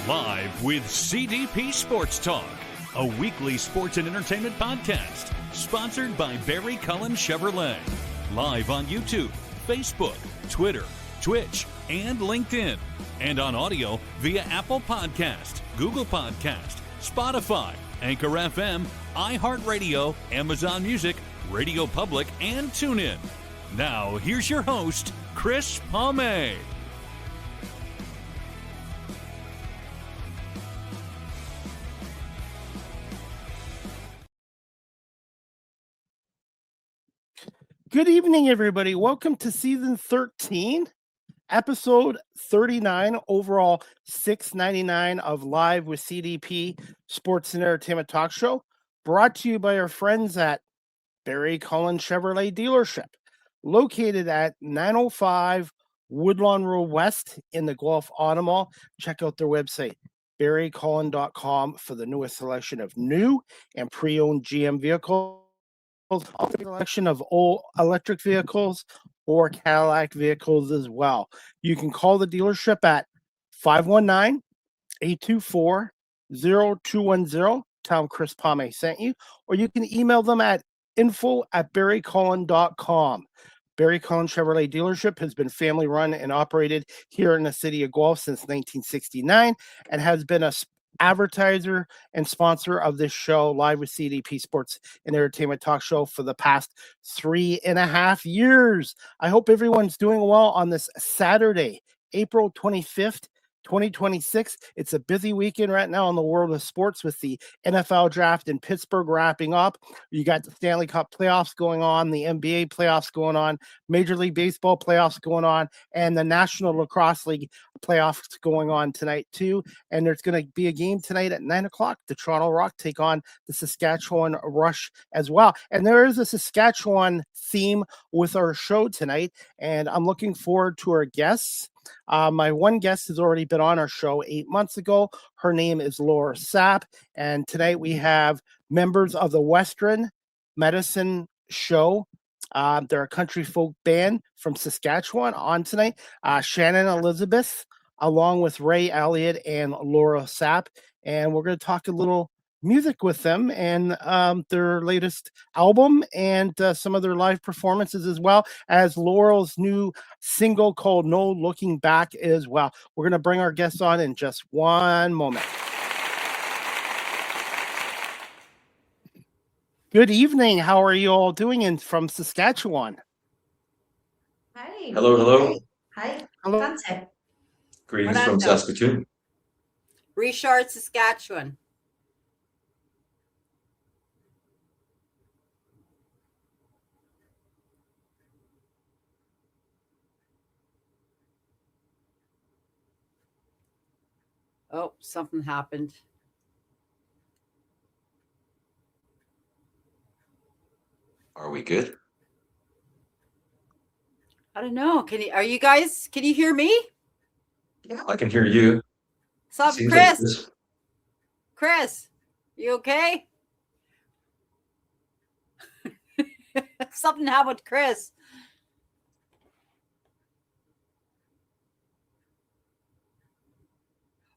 Live with CDP Sports Talk, a weekly sports and entertainment podcast sponsored by Barry Cullen Chevrolet. Live on YouTube, Facebook, Twitter, Twitch, and LinkedIn. And on audio via Apple Podcast, Google Podcast, Spotify, Anchor FM, iHeartRadio, Amazon Music, Radio Public, and TuneIn. Now, here's your host, Chris Palme. Good evening, everybody. Welcome to season 13, episode 39, overall 699 of Live with CDP Sports and Entertainment Talk Show, brought to you by our friends at Barry Cullen Chevrolet Dealership, located at 905 Woodlawn Road West in the Guelph Auto Mall. Check out their website, barrycullen.com, for the newest selection of new and pre-owned GM vehicles, a selection of old electric vehicles or Cadillac vehicles as well. You can call the dealership at 519-824-0210. Tell them Chris Palme sent you. Or you can email them at info@barrycullen.com. Barry Cullen Chevrolet Dealership has been family run and operated here in the city of Guelph since 1969 and has been a advertiser and sponsor of this show, Live with CDP Sports and Entertainment Talk Show, for the past 3.5 years. I hope everyone's doing well on this Saturday, April 25th, 2026. It's a busy weekend right now in the world of sports with the NFL draft in Pittsburgh wrapping up. You got the Stanley Cup playoffs going on, the NBA playoffs going on, Major League Baseball playoffs going on, and the National Lacrosse League playoffs going on tonight too. And there's going to be a game tonight at 9 o'clock. The Toronto Rock take on the Saskatchewan Rush as well. And there is a Saskatchewan theme with our show tonight, and I'm looking forward to our guests. My one guest has already been on our show 8 months ago. Her name is Laurel Sapp, and tonight we have members of the Western Medicine Show. They're a country folk band from Saskatchewan on tonight. Shannon Elizabeth, along with Ray Elliott and Laurel Sapp, and we're going to talk a little music with them and their latest album and some of their live performances, as well as Laurel's new single called No Looking Back as well. We're going to bring our guests on in just one moment. Good evening. How are you all doing from Saskatchewan? Hi. Hello. Hi. Hello. Greetings from Saskatoon. Richard, Saskatchewan. Oh, something happened. Are we good? I don't know. Can you hear me? Yeah, I can hear you. Sup, Seems Chris? like Chris, you okay? Something happened with Chris.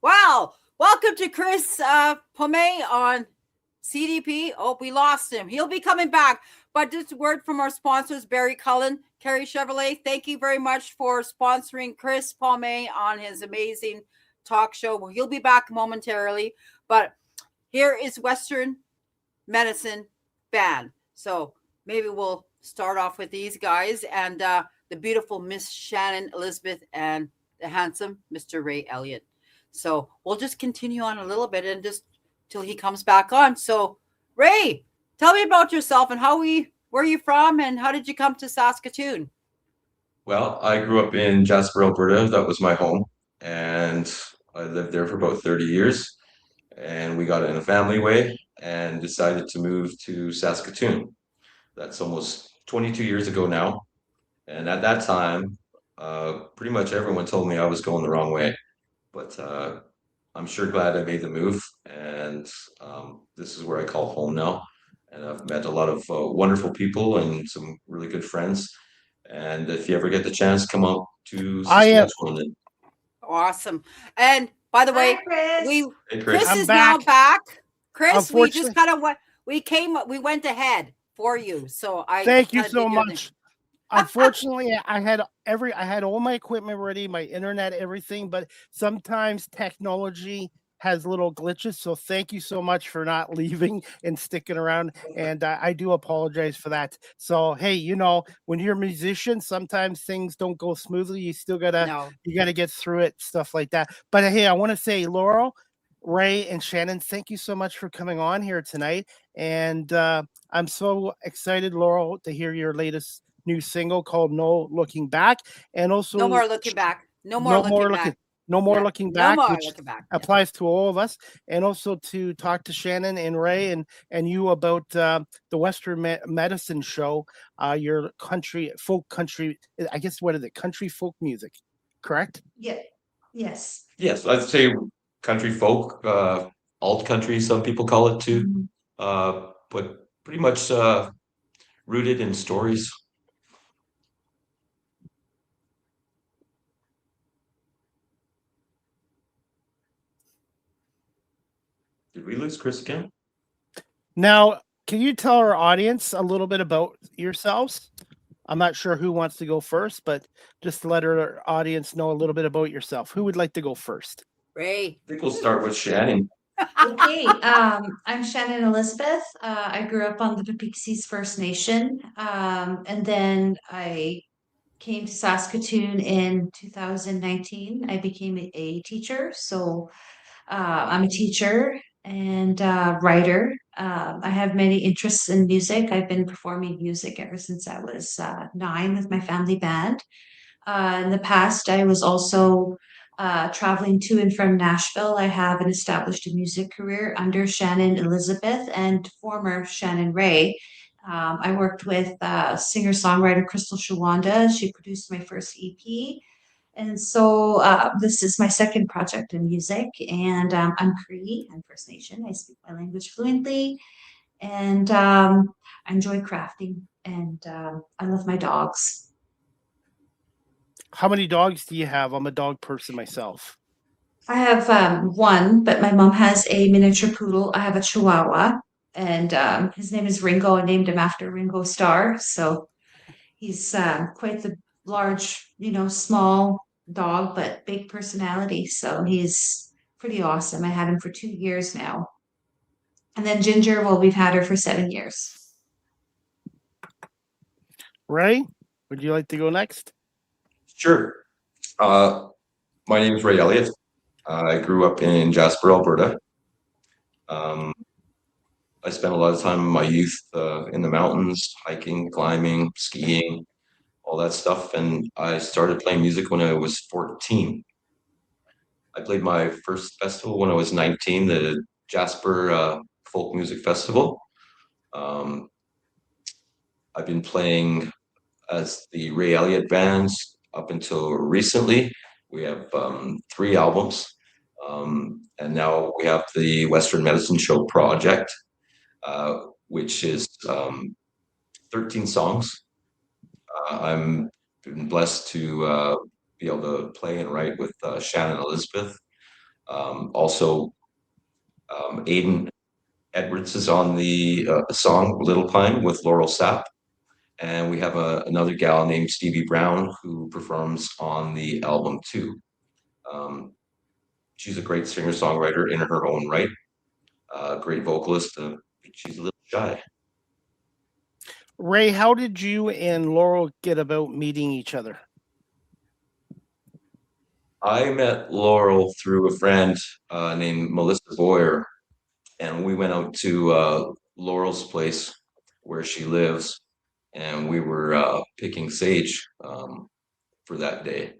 Wow. Welcome to Chris Palme on CDP. Oh, we lost him. He'll be coming back. But just a word from our sponsors, Barry Cullen, Carey Chevrolet. Thank you very much for sponsoring Chris Palme on his amazing talk show. Well, he'll be back momentarily. But here is Western Medicine Band. So maybe we'll start off with these guys and the beautiful Miss Shannon Elizabeth and the handsome Mr. Ray Elliott. So we'll just continue on a little bit and just till he comes back on. So Ray, tell me about yourself and where are you from and how did you come to Saskatoon? Well, I grew up in Jasper, Alberta. That was my home. And I lived there for about 30 years. And we got in a family way and decided to move to Saskatoon. That's almost 22 years ago now. And at that time, pretty much everyone told me I was going the wrong way. But I'm sure glad I made the move, and this is where I call home now. And I've met a lot of wonderful people and some really good friends. And if you ever get the chance, come out to Saskatchewan. Awesome. And By the Hi, way, Chris. Hey, Chris Chris. I'm is now back. back. Chris, we just Unfortunately, kind of we went ahead for you. So I thank you kinda so did your thing. much. Unfortunately, I had all my equipment ready, my internet, everything, but sometimes technology has little glitches. So thank you so much for not leaving and sticking around. And I do apologize for that. So hey, when you're a musician, sometimes things don't go smoothly. You still gotta No. get through it, stuff like that. But hey, I want to say, Laurel, Ray, and Shannon, thank you so much for coming on here tonight. And I'm so excited, Laurel, to hear your latest new single called "No Looking Back," and also No more looking back. No more no looking more back. looking, no more Yeah. looking No back, more which looking back. Yeah. applies to all of us, and also to talk to Shannon and Ray and you about the Western Medicine Show, your folk country. I guess what is it? Country folk music, correct? Yeah. Yes. Yes, I'd say country folk, alt country, some people call it too. Mhm. But pretty much rooted in stories. Did we lose Chris again? Now, can you tell our audience a little bit about yourselves? I'm not sure who wants to go first, but just to let our audience know a little bit about yourself. Who would like to go first? Ray. I think we'll start with Shannon. Okay. I'm Shannon Elizabeth. I grew up on the Papixies First Nation. And then I came to Saskatoon in 2019. I became a teacher. So I'm a teacher and writer. I have many interests in music. I've been performing music ever since I was 9 with my family band. In the past, I was also traveling to and from Nashville. I have an established music career under Shannon Elizabeth and former Shannon Ray. I worked with singer-songwriter Crystal Shawanda. She produced my first EP. And so this is my second project in music, and I'm Cree, I'm First Nation. I speak my language fluently, and I enjoy crafting, and I love my dogs. How many dogs do you have? I'm a dog person myself. I have one, but my mom has a miniature poodle. I have a Chihuahua, and his name is Ringo. I named him after Ringo Starr. So he's quite the large, small dog, but big personality. So he's pretty awesome. I had him for 2 years now. And then Ginger, well, we've had her for 7 years. Ray, would you like to go next? Sure. My name is Ray Elliott. I grew up in Jasper, Alberta. I spent a lot of time in my youth in the mountains, hiking, climbing, skiing, all that stuff. And I started playing music when I was 14. I played my first festival when I was 19, the Jasper Folk Music Festival. I've been playing as the Ray Elliott Band up until recently. We have 3 albums. And now we have the Western Medicine Show project, which is 13 songs. I'm been blessed to be able to play and write with Shannon Elizabeth. Also, Aiden Edwards is on the song Little Pine with Laurel Sapp. And we have another gal named Stevie Brown who performs on the album too. She's a great singer-songwriter in her own right, great vocalist. She's a little shy. Ray, how did you and Laurel get about meeting each other? I met Laurel through a friend named Melissa Boyer, and we went out to Laurel's place where she lives, and we were picking sage for that day.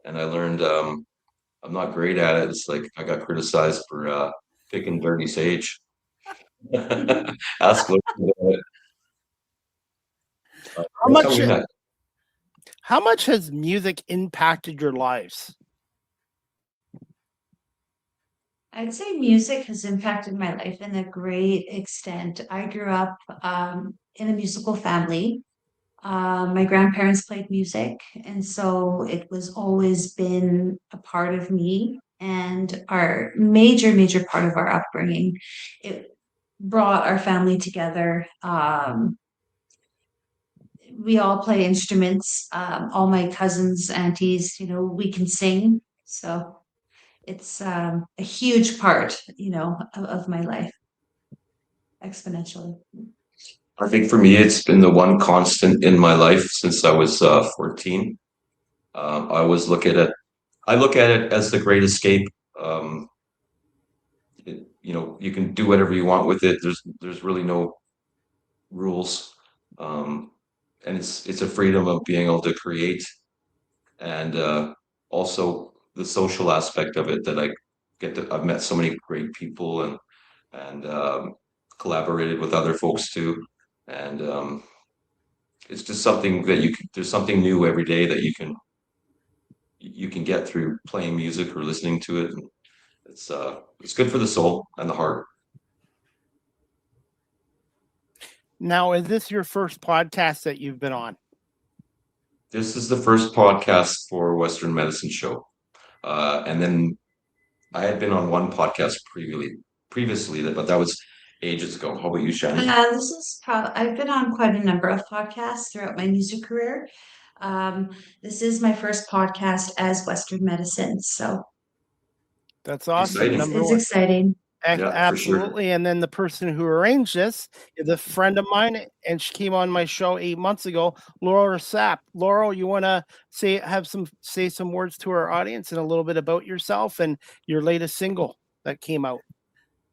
And I learned I'm not great at it. It's like I got criticized for picking dirty sage. Ask Laurel. That's how we met. How much has music impacted your lives? I'd say music has impacted my life in a great extent. I grew up in a musical family. My grandparents played music, and so it was always been a part of me. and our major part of our upbringing. It brought our family together. We all play instruments. All my cousins, aunties, we can sing. So it's a huge part, of my life, exponentially. I think for me, it's been the one constant in my life since I was 14. I always I look at it as the great escape. You can do whatever you want with it. There's really no rules, and it's a freedom of being able to create, and also the social aspect of it that I've met so many great people and collaborated with other folks too, and it's just something that there's something new every day that you can get through playing music or listening to it. And it's good for the soul and the heart. Now, is this your first podcast that you've been on? This is the first podcast for Western Medicine Show. And then I had been on one podcast previously, but that was ages ago. How about you, Shannon? I've been on quite a number of podcasts throughout my music career. This is my first podcast as Western Medicine, so That's awesome. Exciting. it's exciting. Yeah, for sure. Absolutely. And then the person who arranged this is a friend of mine, and she came on my show 8 months ago, Laurel Sapp. Laurel, you want to say some words to our audience and a little bit about yourself and your latest single that came out?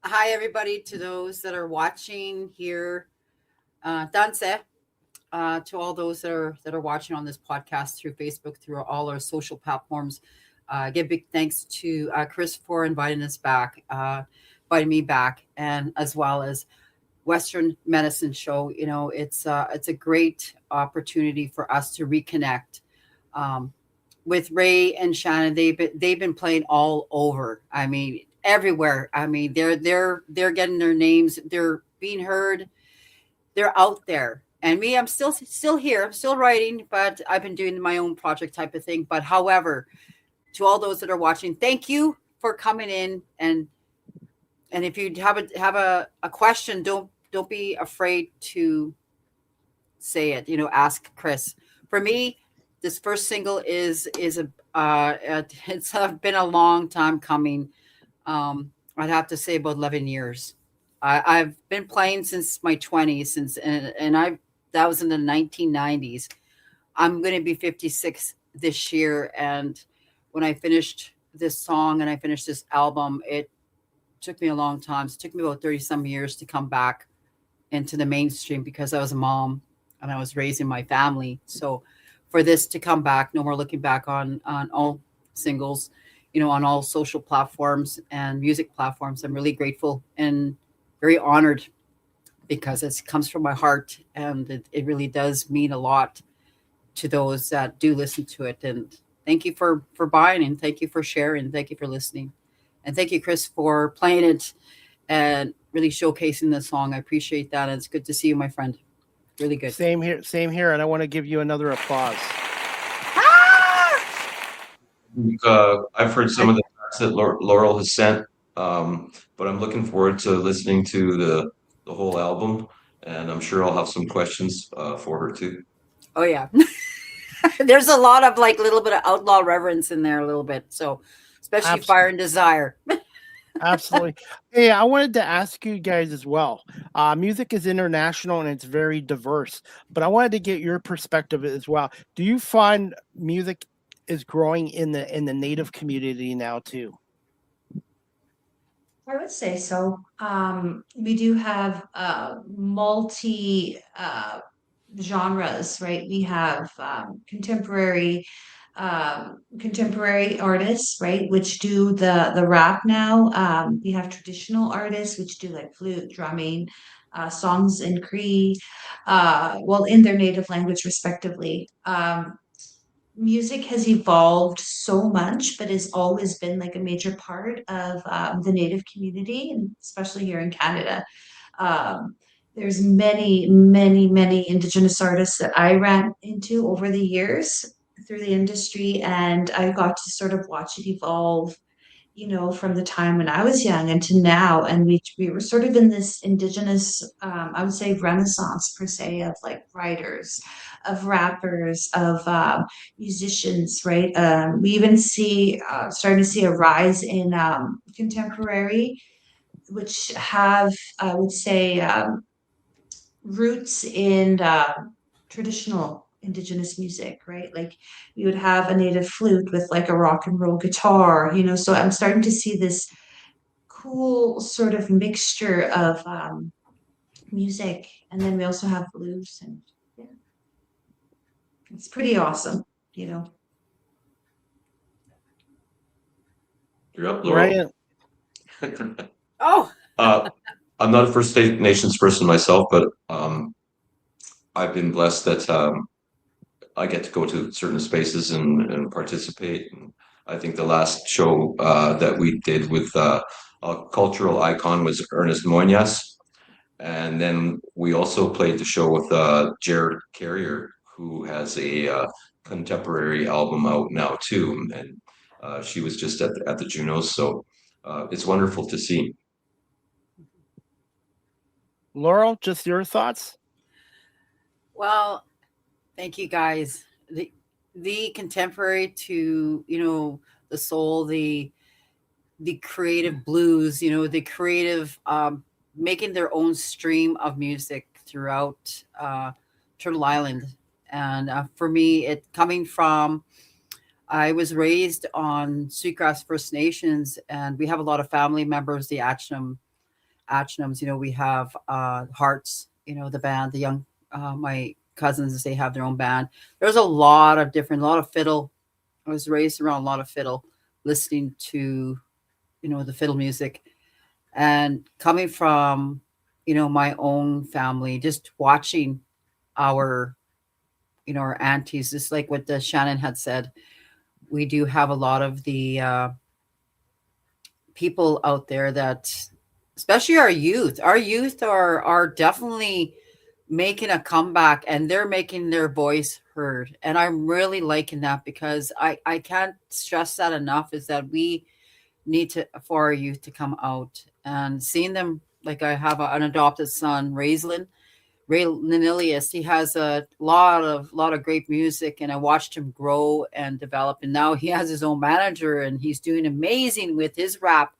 Hi, everybody, to those that are watching here. Danse, to all those that are watching on this podcast through Facebook, through all our social platforms. Give big thanks to Chris for inviting me back, and as well as Western Medicine Show. It's a great opportunity for us to reconnect with Ray and Shannon. They've been playing all over. I mean, everywhere. I mean, they're getting their names. They're being heard. They're out there. And me, I'm still here. I'm still writing, but I've been doing my own project type of thing. But however, to all those that are watching, thank you for coming in. And if you have a question, don't be afraid to say it. Ask Chris. For me, this first single it's been a long time coming. I'd have to say about 11 years. I've been playing since my 20s, that was in the 1990s. I'm going to be 56 this year, and when I finished this song and I finished this album, it took me a long time. It took me about 30 some years to come back into the mainstream because I was a mom and I was raising my family. So for this to come back, no more looking back on all singles, on all social platforms and music platforms, I'm really grateful and very honored because it comes from my heart, and it really does mean a lot to those that do listen to it. And thank you for buying, and thank you for sharing, thank you for listening. And thank you, Chris, for playing it and really showcasing the song. I appreciate that. And it's good to see you, my friend. Really good. Same here. And I want to give you another applause. I've heard some of the tracks that Laurel has sent, but I'm looking forward to listening to the whole album. And I'm sure I'll have some questions for her too. Oh, yeah. There's a lot of little bit of outlaw reverence in there a little bit. So especially Absolutely. Fire and Desire. Absolutely. Hey, I wanted to ask you guys as well. Music is international and it's very diverse, but I wanted to get your perspective as well. Do you find music is growing in the Native community now too? I would say so. We do have multi genres, right? We have contemporary artists, right, which do the rap now. We have traditional artists which do flute, drumming, songs in Cree, in their native language respectively. Music has evolved so much, but has always been a major part of the Native community, and especially here in Canada. There's many Indigenous artists that I ran into over the years through the industry, and I got to sort of watch it evolve, from the time when I was young and to now. And we were sort of in this Indigenous, I would say, renaissance per se, of like writers, of rappers, of musicians, right? We even starting to see a rise in contemporary, which have, I would say, roots in traditional Indigenous music, right? Like you would have a native flute with like a rock and roll guitar, So I'm starting to see this cool sort of mixture of music, and then we also have blues, and yeah, it's pretty awesome. You're up, Laurel. Right. Oh, I'm not a First Nations person myself, but I've been blessed that I get to go to certain spaces and participate. And I think the last show that we did with a cultural icon was Ernest Moynias. And then we also played the show with Jared Carrier, who has a contemporary album out now too. And she was just at the Junos. So it's wonderful to see. Laurel, just your thoughts? well, thank you guys. The contemporary to, the soul, the creative blues, the creative making their own stream of music throughout Turtle Island. And for me, it coming from, I was raised on Sweetgrass First Nations, and we have a lot of family members, the Achnums, we have Hearts, the band, the young, my cousins, they have their own band. There's a lot of fiddle. I was raised around a lot of fiddle, listening to, the fiddle music, and coming from, my own family, just watching our, our aunties, just like what the Shannon had said. We do have a lot of the people out there that, especially our youth are definitely making a comeback, and they're making their voice heard. And I'm really liking that, because I can't stress that enough, is that we need to, for our youth to come out and seeing them. Like I have an adopted son, Ray Nililius. He has a lot of great music, and I watched him grow and develop. And now he has his own manager, and he's doing amazing with his rap,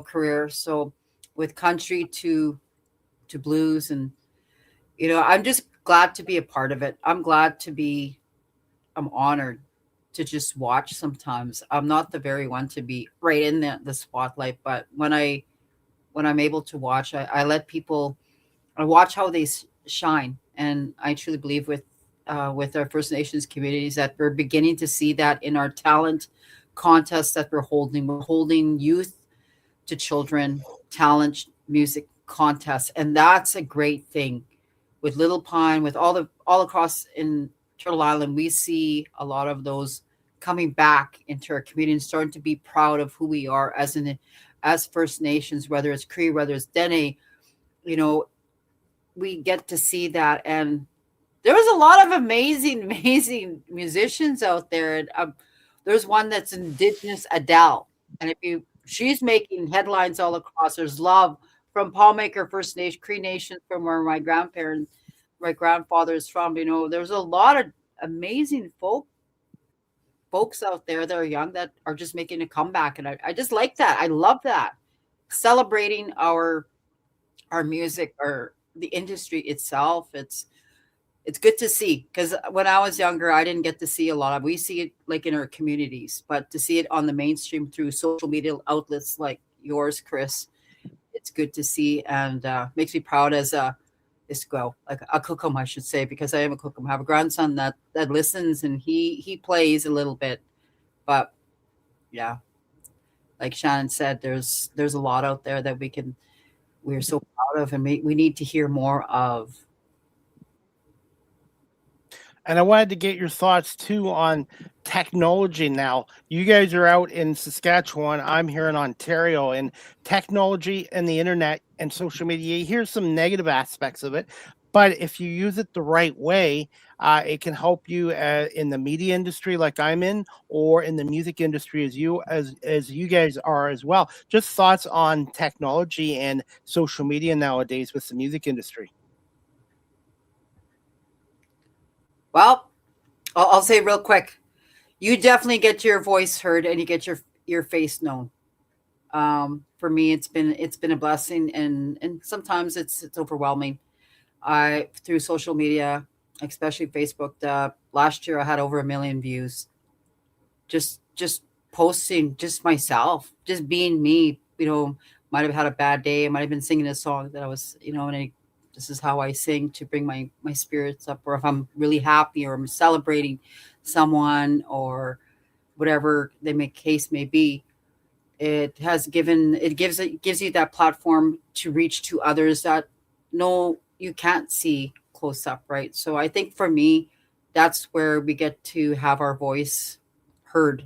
career. So with country to blues, and I'm just glad to be a part of it. I'm honored to just watch. Sometimes I'm not the very one to be right in the spotlight, but when I'm able to watch, I let people, I watch how they shine. And I truly believe with our First Nations communities that we're beginning to see that in our talent contests that we're holding. We're holding youth to children talent music contests, and that's a great thing. With Little Pine, with all across in Turtle Island, we see a lot of those coming back into our community and starting to be proud of who we are as First Nations, whether it's Cree, whether it's Dene. We get to see that, and there was a lot of amazing musicians out there. And there's one that's Indigenous, Adele, and she's making headlines all across. There's Love from Paulmaker First Nation, Cree Nation, from where my grandfather is from. There's a lot of amazing folks out there that are young that are just making a comeback, and I just like that. I love that, celebrating our music, or the industry itself. It's good to see, because when I was younger, I didn't get to see a lot of. We see it like in our communities, but to see it on the mainstream through social media outlets like yours, Chris, it's good to see, and makes me proud as a cookum, I should say, because I am a cookum. I have a grandson that listens, and he plays a little bit, but yeah, like Shannon said, there's a lot out there that we're so proud of, and we need to hear more of. And I wanted to get your thoughts too on technology now. You guys are out in Saskatchewan. I'm here in Ontario, and technology and the internet and social media, you hear some negative aspects of it. But if you use it the right way, It can help you in the media industry, like I'm in, or in the music industry, as you guys are as well. Just thoughts on technology and social media nowadays with the music industry. Well, I'll say real quick. You definitely get your voice heard and you get your face known. For me, it's been a blessing, and sometimes it's overwhelming. I through social media, especially Facebook. Last year, I had over 1 million views. Just posting, just myself, just being me. Might have had a bad day. I might have been singing a song that I was, this is how I sing to bring my spirits up, or if I'm really happy or I'm celebrating someone or whatever case may be. It gives you that platform to reach to others that no you can't see close up, right? So I think for me, that's where we get to have our voice heard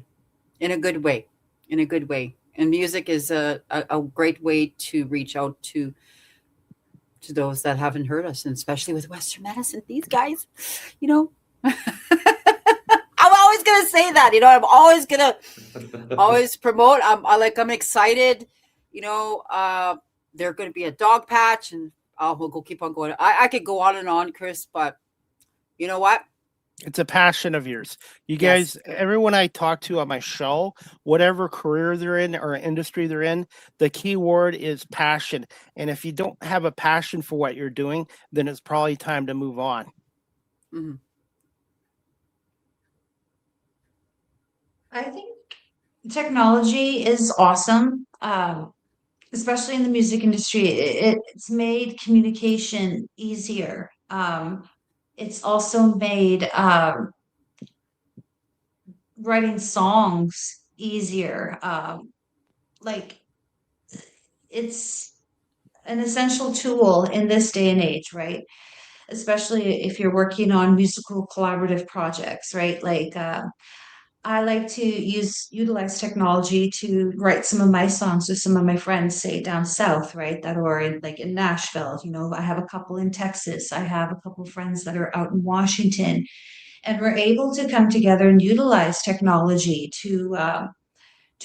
in a good way, and music is a great way to reach out to those that haven't heard us, and especially with Western medicine, these guys, I'm always gonna say that, I'm always gonna always promote. I'm excited. They're going to be a dog patch, and we'll go keep on going. I could go on and on, Chris, but you know what? It's a passion of yours. You guys, everyone I talk to on my show, whatever career they're in or industry they're in, the key word is passion. And if you don't have a passion for what you're doing, then it's probably time to move on. Mm-hmm. I think technology is awesome, especially in the music industry. It's made communication easier. It's also made writing songs easier. Like it's an essential tool in this day and age, right? Especially if you're working on musical collaborative projects, right? Like I like to utilize technology to write some of my songs with some of my friends, say down south, right? That are in Nashville. I have a couple in Texas. I have a couple of friends that are out in Washington, and we're able to come together and utilize technology to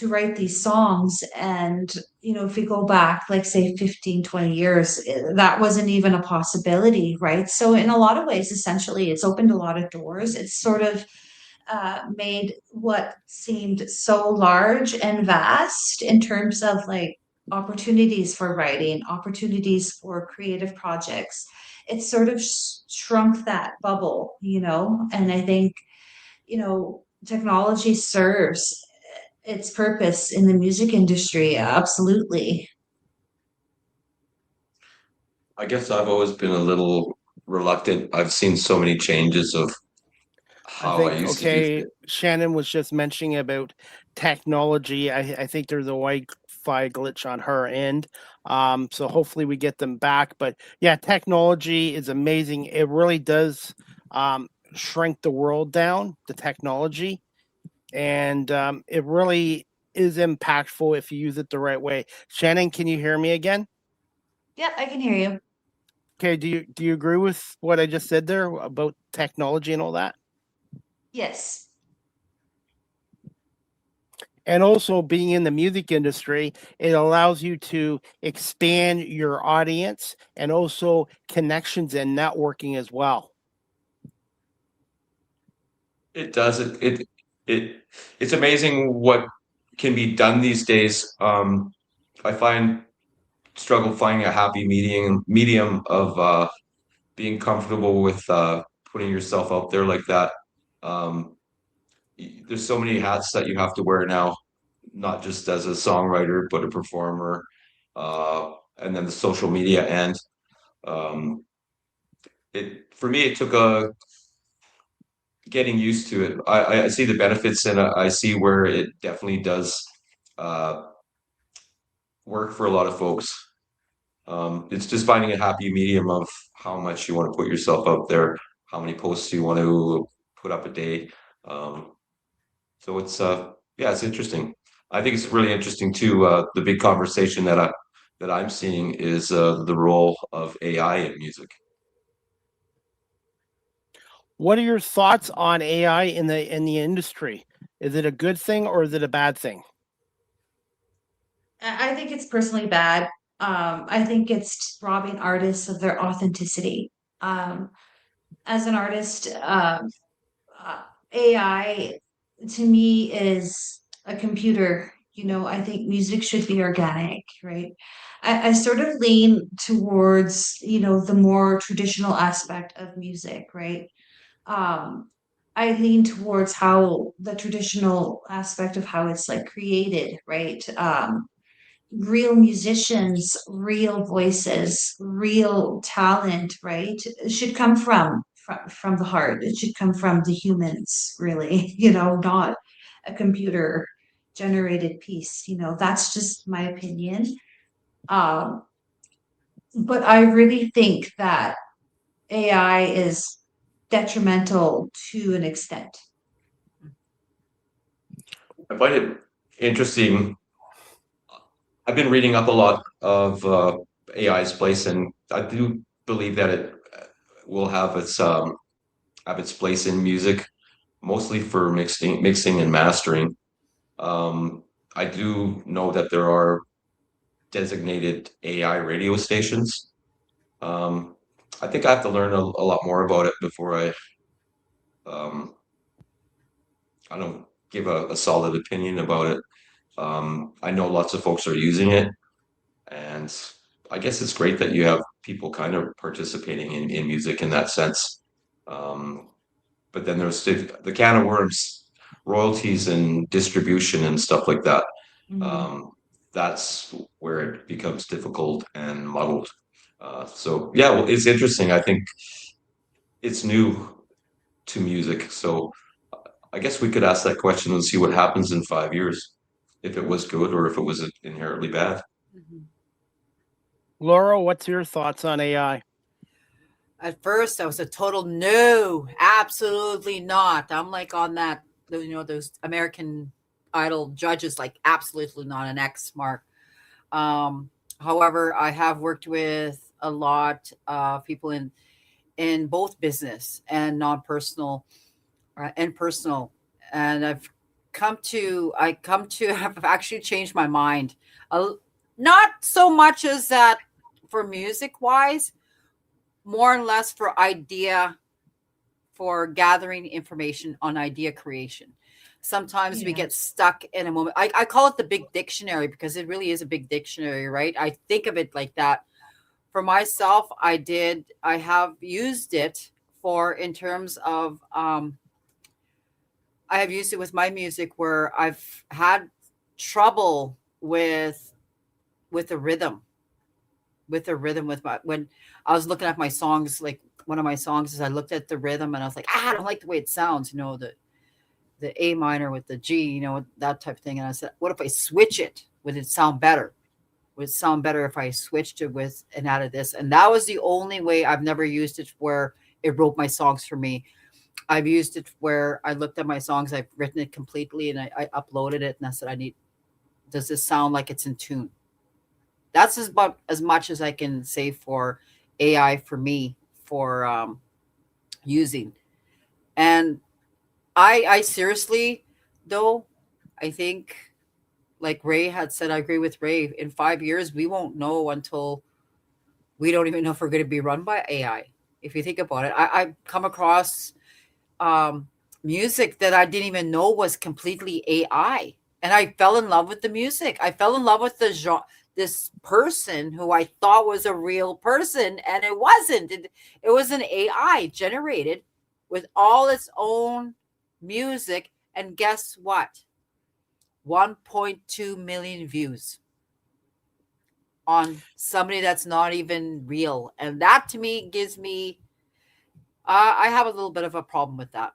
write these songs. And if we go back, like say 15, 20 years, that wasn't even a possibility, right? So in a lot of ways, essentially, it's opened a lot of doors. It's sort of made what seemed so large and vast in terms of like opportunities for writing, opportunities for creative projects. It sort of shrunk that bubble, and I think, technology serves its purpose in the music industry. Absolutely. I guess I've always been a little reluctant. I've seen so many changes of how I used to do things. Shannon was just mentioning about technology. I think there's a Wi-Fi glitch on her end. So hopefully we get them back. But yeah, technology is amazing. It really does shrink the world down, the technology. And it really is impactful if you use it the right way. Shannon, can you hear me again? Yeah, I can hear you. Okay, do you agree with what I just said there about technology and all that? Yes. And also being in the music industry, it allows you to expand your audience and also connections and networking as well. It does. It's amazing what can be done these days. I struggle finding a happy medium of being comfortable with putting yourself out there like that. Um, there's so many hats that you have to wear now, not just as a songwriter, but a performer, and then the social media end. It for me, it took a getting used to it. I see the benefits, and I see where it definitely does uh, work for a lot of folks. It's just finding a happy medium of how much you want to put yourself out there, how many posts you want to put up a day. So it's interesting. I think it's really interesting too. The big conversation that I'm seeing is the role of AI in music. What are your thoughts on AI in the industry? Is it a good thing or is it a bad thing? I think it's personally bad. I think it's robbing artists of their authenticity. Um, as an artist, AI to me is a computer. I think music should be organic, right? I sort of lean towards, the more traditional aspect of music, right? Um, I lean towards how the traditional aspect of how it's like created, right? Real musicians, real voices, real talent, right? It should come from the heart. It should come from the humans, really, not a computer generated piece. That's just my opinion. Um, but I really think that AI is detrimental to an extent. I find it interesting. I've been reading up a lot of AI's place, and I do believe that it will have its place in music, mostly for mixing and mastering. I do know that there are designated AI radio stations. Um, I think I have to learn a lot more about it before um, I don't give a solid opinion about it. I know lots of folks are using it, and I guess it's great that you have people kind of participating in music in that sense. Um, but then there's the can of worms, royalties and distribution and stuff like that. Mhm. That's where it becomes difficult and muddled. So yeah, well, it's interesting. I think it's new to music. So I guess we could ask that question and see what happens in 5 years, if it was good or if it was inherently bad. Mhm. Laurel, what's your thoughts on AI? At first, I was a total no, absolutely not. I'm like on that, those American Idol judges, like absolutely not, an X mark. Um, However, I have worked with a lot of people in both business and non-personal and personal, and I come to have actually changed my mind. Uh, Not so much as that for music wise, more and less for gathering information on idea creation. Sometimes we Yeah. get stuck in a moment. I call it the big dictionary because it really is a big dictionary, right? I think of it like that. For myself, I have used it for in terms of I have used it with my music where I've had trouble with the rhythm, with my when I was looking at my songs, like one of my songs is I looked at the rhythm and I was like, I don't like the way it sounds, the A minor with the G, that type of thing. And I said, what if I switch it? Would it sound better? Would it sound better if I switched it with and added this? And that was the only way. I've never used it where it wrote my songs for me. I've used it where I looked at my songs, I've written it completely, and I uploaded it, and I said, does this sound like it's in tune? That's about as much as I can say for AI for me for using. And I seriously, though, I think, like Ray had said, I agree with Ray. In 5 years, we won't know until we don't even know if we're going to be run by AI. If you think about it, I've come across um, music that I didn't even know was completely AI, and I fell in love with the music. I fell in love with the genre. This person who I thought was a real person, and it wasn't. It was an AI generated with all its own music. And guess what? 1.2 million views on somebody that's not even real. And that to me gives me, I have a little bit of a problem with that.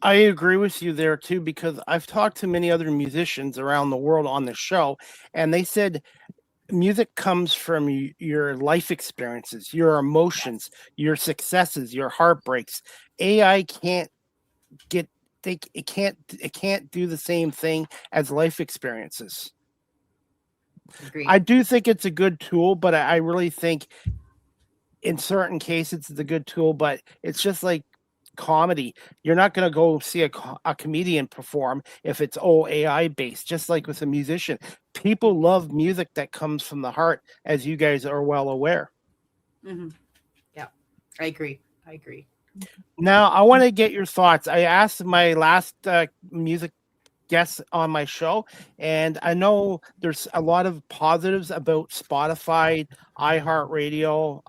I agree with you there too, because I've talked to many other musicians around the world on the show, and they said music comes from your life experiences, your emotions, your successes, your heartbreaks. AI can't get it can't do the same thing as life experiences. Agreed. I do think it's a good tool, but I really think in certain cases it's a good tool, but it's just like comedy. You're not going to go see a comedian perform if it's all AI based, just like with a musician. People love music that comes from the heart, as you guys are well aware. Mm-hmm. Yeah, I agree. Now, I want to get your thoughts. I asked my last music guests on my show, and I know there's a lot of positives about Spotify, iHeartRadio,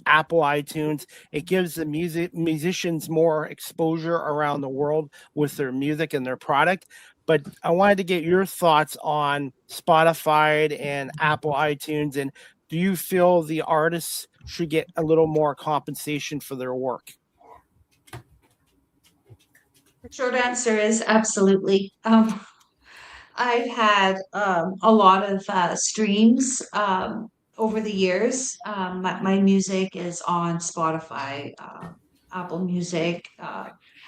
Apple iTunes. It gives the musicians more exposure around the world with their music and their product. But I wanted to get your thoughts on Spotify and Apple iTunes, and do you feel the artists should get a little more compensation for their work? The short answer is absolutely. I've had a lot of streams over the years. My music is on Spotify, Apple Music.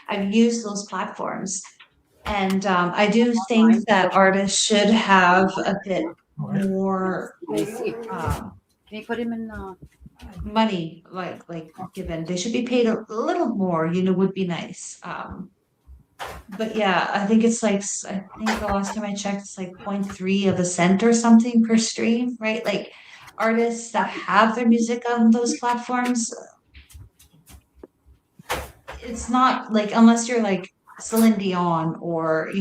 I've used those platforms, and I do think that artists should have a bit more Can you put him in? money, like given. They should be paid a little more. Would be nice. But yeah, I think it's like, I think the last time I checked, it's like 0.3 of a cent or something per stream, right? Like artists that have their music on those platforms, it's not like, unless you're like Celine Dion or,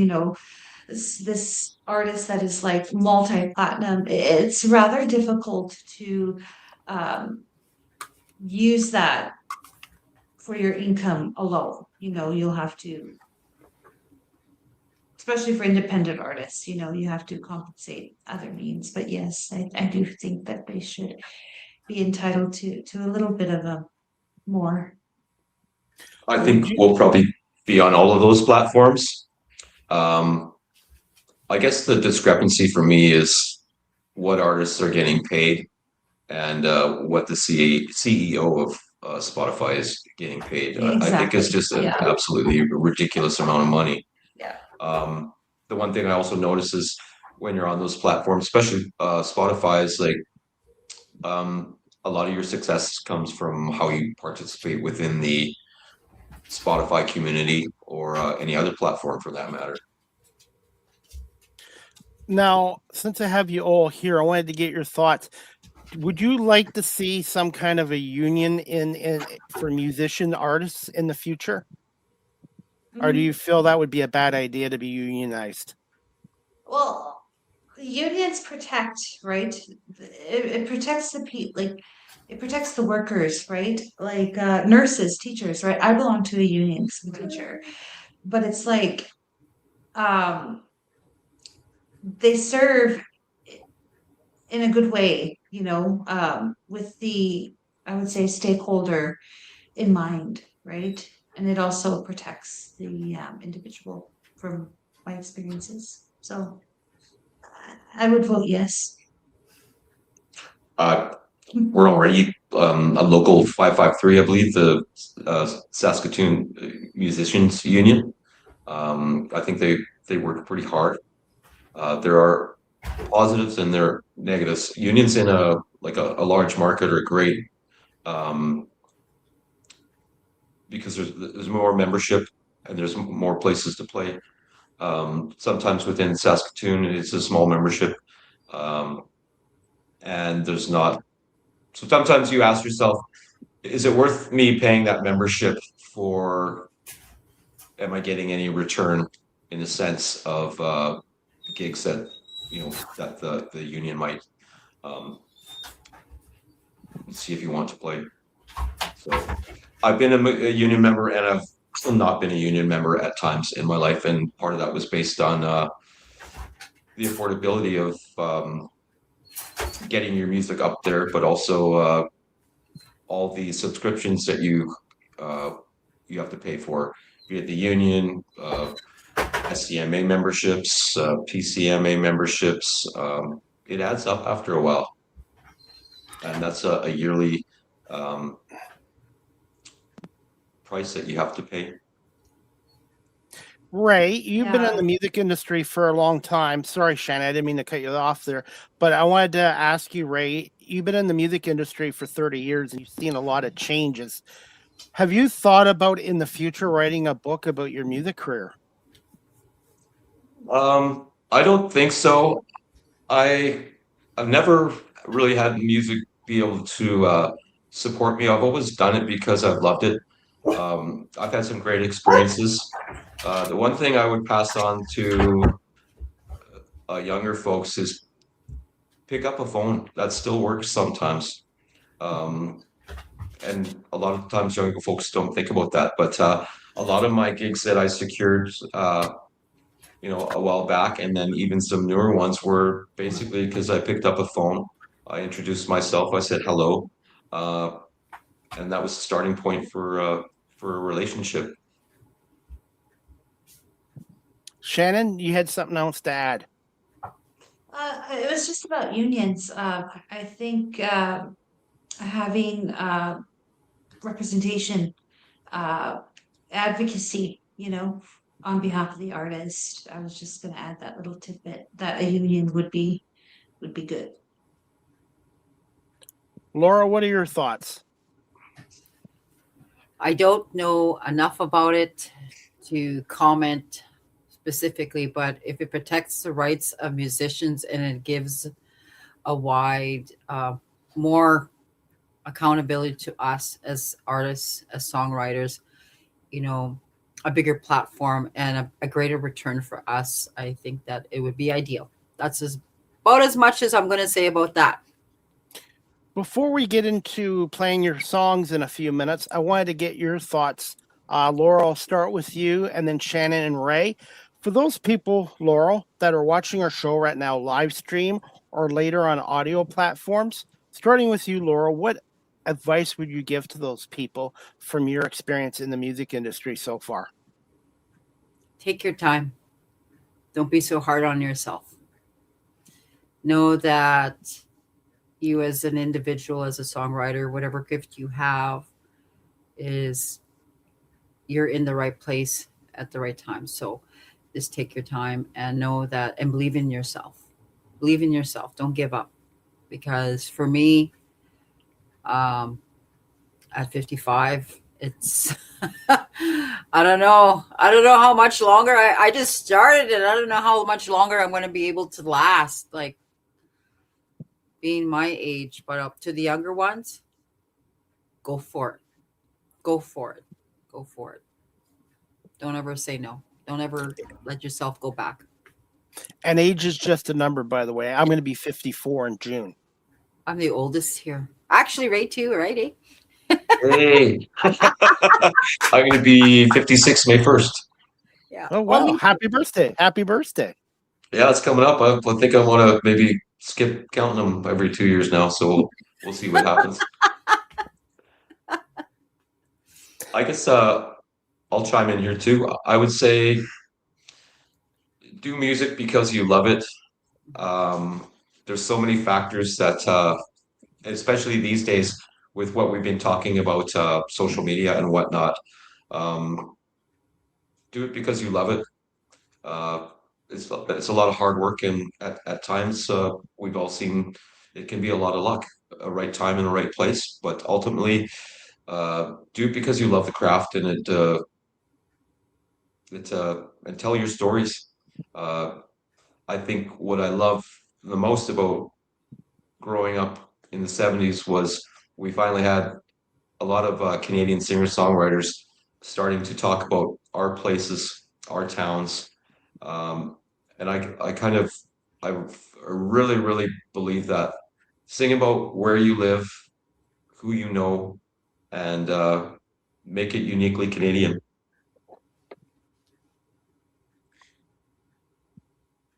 this artist that is like multi-platinum, it's rather difficult to use that for your income alone. You'll have to, especially for independent artists, you have to compensate other means. But yes, I do think that they should be entitled to a little bit of a more. I think we'll probably be on all of those platforms. I guess the discrepancy for me is what artists are getting paid and what the CEO of Spotify is getting paid. I think it's just an absolutely ridiculous amount of money. Yeah. The one thing I also notice is when you're on those platforms, especially Spotify, is like a lot of your success comes from how you participate within the Spotify community or any other platform for that matter. Now, since I have you all here, I wanted to get your thoughts. Would you like to see some kind of a union in for musician artists in the future? Or do you feel that would be a bad idea to be unionized? Well, the unions protect, right? It protects it protects the workers, right? Like nurses, teachers, right? I belong to a union as a teacher, but it's like they serve in a good way, with the, I would say, stakeholder in mind, right? And it also protects the individual from my experiences. So I would vote yes. We're already a local 553, I believe, the Saskatoon Musicians Union. I think they work pretty hard. There are positives and there are negatives. Unions in a large market are great because there's more membership and there's more places to play. Sometimes within Saskatoon, it's a small membership, and there's not. So sometimes you ask yourself, is it worth me paying that membership for? Am I getting any return in the sense of gigs that that the union might see if you want to play? So I've been a union member and I've not been a union member at times in my life, and part of that was based on the affordability of getting your music up there, but also all the subscriptions that you have to pay for, be it the union, SCMA memberships, PCMA memberships. It adds up after a while, and that's a yearly price that you have to pay. Ray, you've been in the music industry for a long time. Sorry, Shannon, I didn't mean to cut you off there, but I wanted to ask you, Ray, you've been in the music industry for 30 years and you've seen a lot of changes. Have you thought about in the future writing a book about your music career? I don't think so. I I've never really had music be able to support me. I've always done it because I've loved it. I've had some great experiences. The one thing I would pass on to younger folks is pick up a phone. That still works sometimes. Um, and a lot of times younger folks don't think about that. But a lot of my gigs that I secured, a while back, and then even some newer ones were basically because I picked up a phone. I introduced myself. I said hello, uh, and that was the starting point for a relationship. Shannon, you had something else to add. It was just about unions. I think having representation, uh, advocacy, on behalf of the artist. I was just going to add that little tidbit that a union would be good. Laura, what are your thoughts? I don't know enough about it to comment specifically, but if it protects the rights of musicians and it gives a wide, more accountability to us as artists, as songwriters, a bigger platform and a greater return for us, I think that it would be ideal. That's about as much as I'm going to say about that. Before we get into playing your songs in a few minutes, I wanted to get your thoughts. Laurel, I'll start with you, and then Shannon and Ray. For those people, Laurel, that are watching our show right now, live stream or later on audio platforms, starting with you, Laurel, what advice would you give to those people from your experience in the music industry so far? Take your time. Don't be so hard on yourself. Know that you as an individual, as a songwriter, whatever gift you have, you're in the right place at the right time. So just take your time and know that, and believe in yourself. Believe in yourself. Don't give up. Because for me, at 55, it's, I don't know how much longer I just started, and I don't know how much longer I'm going to be able to last, like being my age. But up to the younger ones, go for it. Go for it. Go for it. Don't ever say no. Don't ever let yourself go back. And age is just a number, by the way. I'm going to be 54 in June. I'm the oldest here. Actually, Ray too, right? Hey, I'm going to be 56 May 1st. Yeah. Oh, wow. Happy birthday. Happy birthday. Yeah, it's coming up. I think I want to maybe skip counting them every 2 years now. So we'll see what happens. I guess I'll chime in here too. I would say do music because you love it. There's so many factors that, especially these days, with what we've been talking about, social media and whatnot. Do it because you love it. Uh, it's a lot of hard work, and at times we've all seen it can be a lot of luck, a right time in the right place. But ultimately, do it because you love the craft, and and tell your stories. I think what I love the most about growing up in the 70s was we finally had a lot of Canadian singer-songwriters starting to talk about our places, our towns. And I really, really believe that sing about where you live, who you know, and make it uniquely Canadian.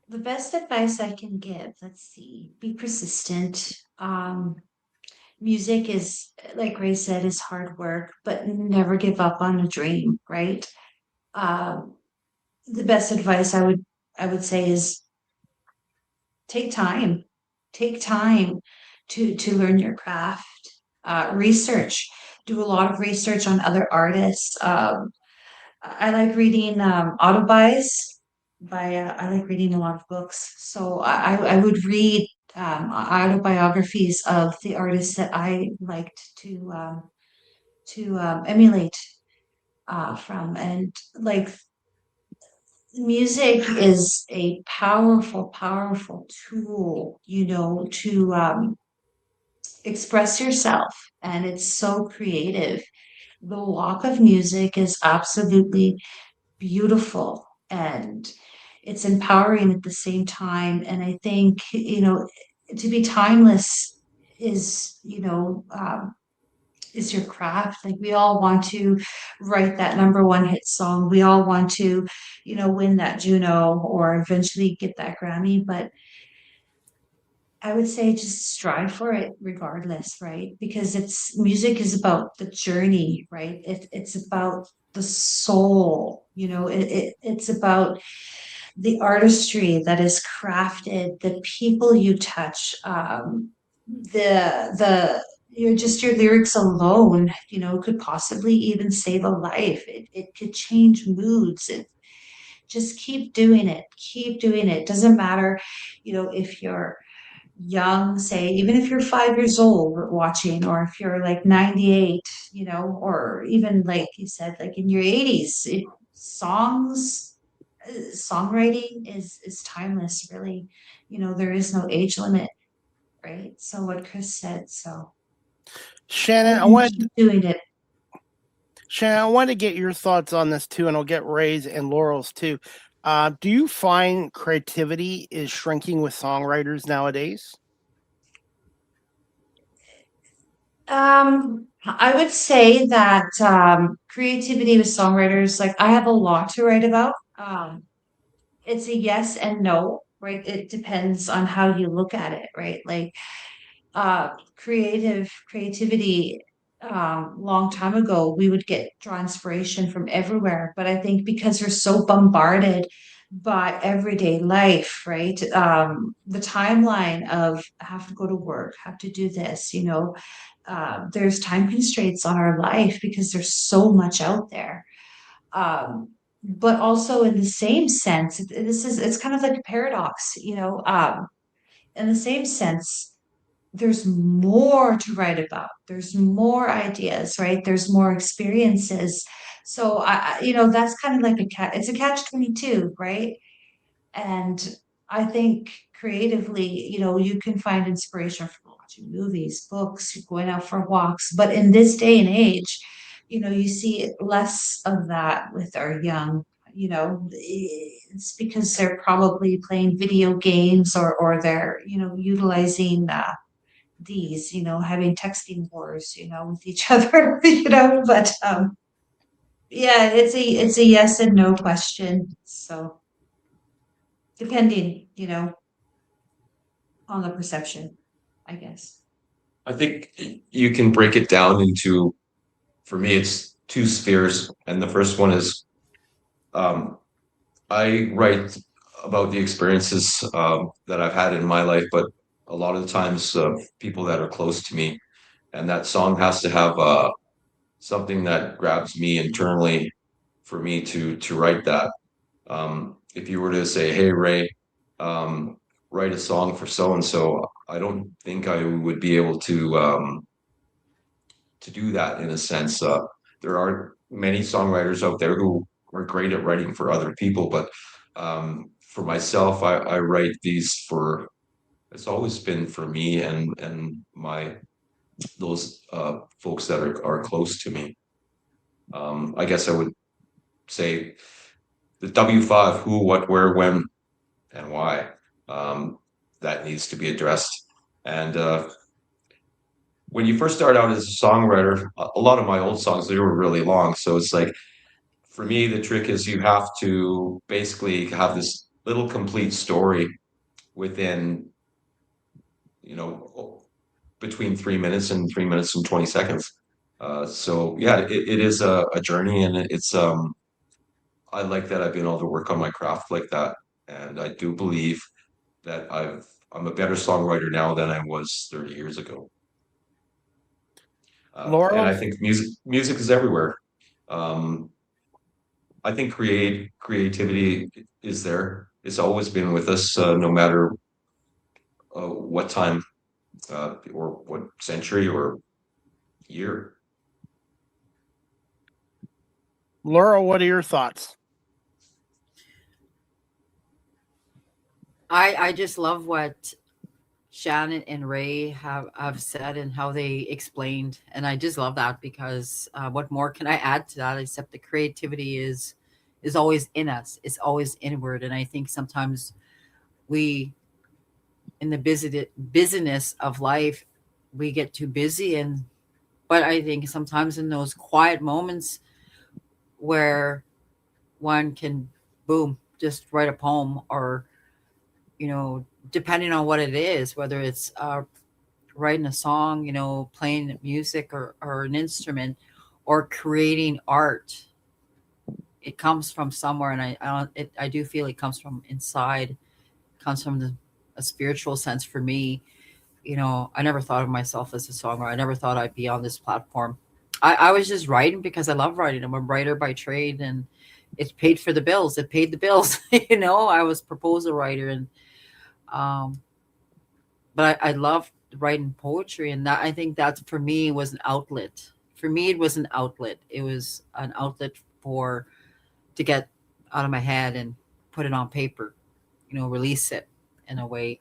The best advice I can give, let's see, be persistent. Music is, like Ray said, is hard work, but never give up on a dream, right? Um, the best advice I would say is take time. Take time to learn your craft. Research. Do a lot of research on other artists. I like reading autobios I like reading a lot of books. So I would read autobiographies of the artists that I liked emulate from. And like, music is a powerful, powerful tool, to express yourself, and it's so creative. The walk of music is absolutely beautiful, and it's empowering at the same time. And I think, to be timeless is, is your craft. Like, we all want to write that number one hit song. We all want to, win that Juno or eventually get that Grammy. But I would say just strive for it regardless, right? Because music is about the journey, right? It's about the soul, it's about the artistry that is crafted, the people you touch, just your lyrics alone, could possibly even save a life. It could change moods. Just keep doing it. Keep doing it. Doesn't matter, if you're young, say, even if you're 5 years old watching, or if you're like 98, or even like you said, like in your 80s, songwriting is timeless, really. There is no age limit, right? So what Chris said, so Shannon, keep doing it. Shannon, I want to get your thoughts on this too, and I'll get Ray's and Laurel's too. Do you find creativity is shrinking with songwriters nowadays? I would say that creativity with songwriters, like, I have a lot to write about. It's a yes and no, right? It depends on how you look at it, right? Like, creativity, long time ago, we would draw inspiration from everywhere. But I think because we're so bombarded by everyday life, right? The timeline of I have to go to work, have to do this, there's time constraints on our life because there's so much out there. But also, in the same sense, it's kind of like a paradox, in the same sense, there's more to write about. There's more ideas, right? There's more experiences. So that's kind of like it's a catch 22, right? And I think creatively, you can find inspiration from watching movies, books, going out for walks. But in this day and age, you see less of that with our young. It's because they're probably playing video games, or they're, utilizing these, having texting wars, with each other, but yeah, it's a yes and no question. So depending, on the perception, I guess. I think you can break it down into, for me, it's two spheres. And the first one is, I write about the experiences that I've had in my life, but a lot of the times people that are close to me, and that song has to have something that grabs me internally for me to write that. If you were to say, "Hey, Ray, write a song for so and so," I don't think I would be able to do that in a sense. There are many songwriters out there who are great at writing for other people, but for myself, I write these for. It's always been for me and my those folks that are close to me. I guess I would say the W5: who, what, where, when, and why. That needs to be addressed. And when you first start out as a songwriter, a lot of my old songs, they were really long. So it's like, for me, the trick is you have to basically have this little complete story within, between 3 minutes and 3 minutes and 20 seconds. So yeah, it is a journey, and it's I like that I've been able to work on my craft like that, and I do believe that I'm a better songwriter now than I was 30 years ago. Laurel? And I think music is everywhere. I think creativity is there. It's always been with us, no matter what time or what century or year. Laurel, what are your thoughts? I just love what Shannon and Ray have said and how they explained, and I just love that because what more can I add to that except the creativity is always in us. It's always inward, and I think sometimes we, in the busyness of life, we get too busy, and but I think sometimes in those quiet moments where one can boom just write a poem, or depending on what it is, whether it's writing a song, playing music or an instrument, or creating art. It comes from somewhere, and I do feel it comes from inside. It comes from a spiritual sense for me. I never thought of myself as a songwriter. I never thought I'd be on this platform. I was just writing because I love writing. I'm a writer by trade, and it paid for the bills. It paid the bills. I was proposal writer, and but I loved writing poetry, and that, I think that for me was an outlet. For me, it was an outlet. It was an outlet to get out of my head and put it on paper, release it in a way.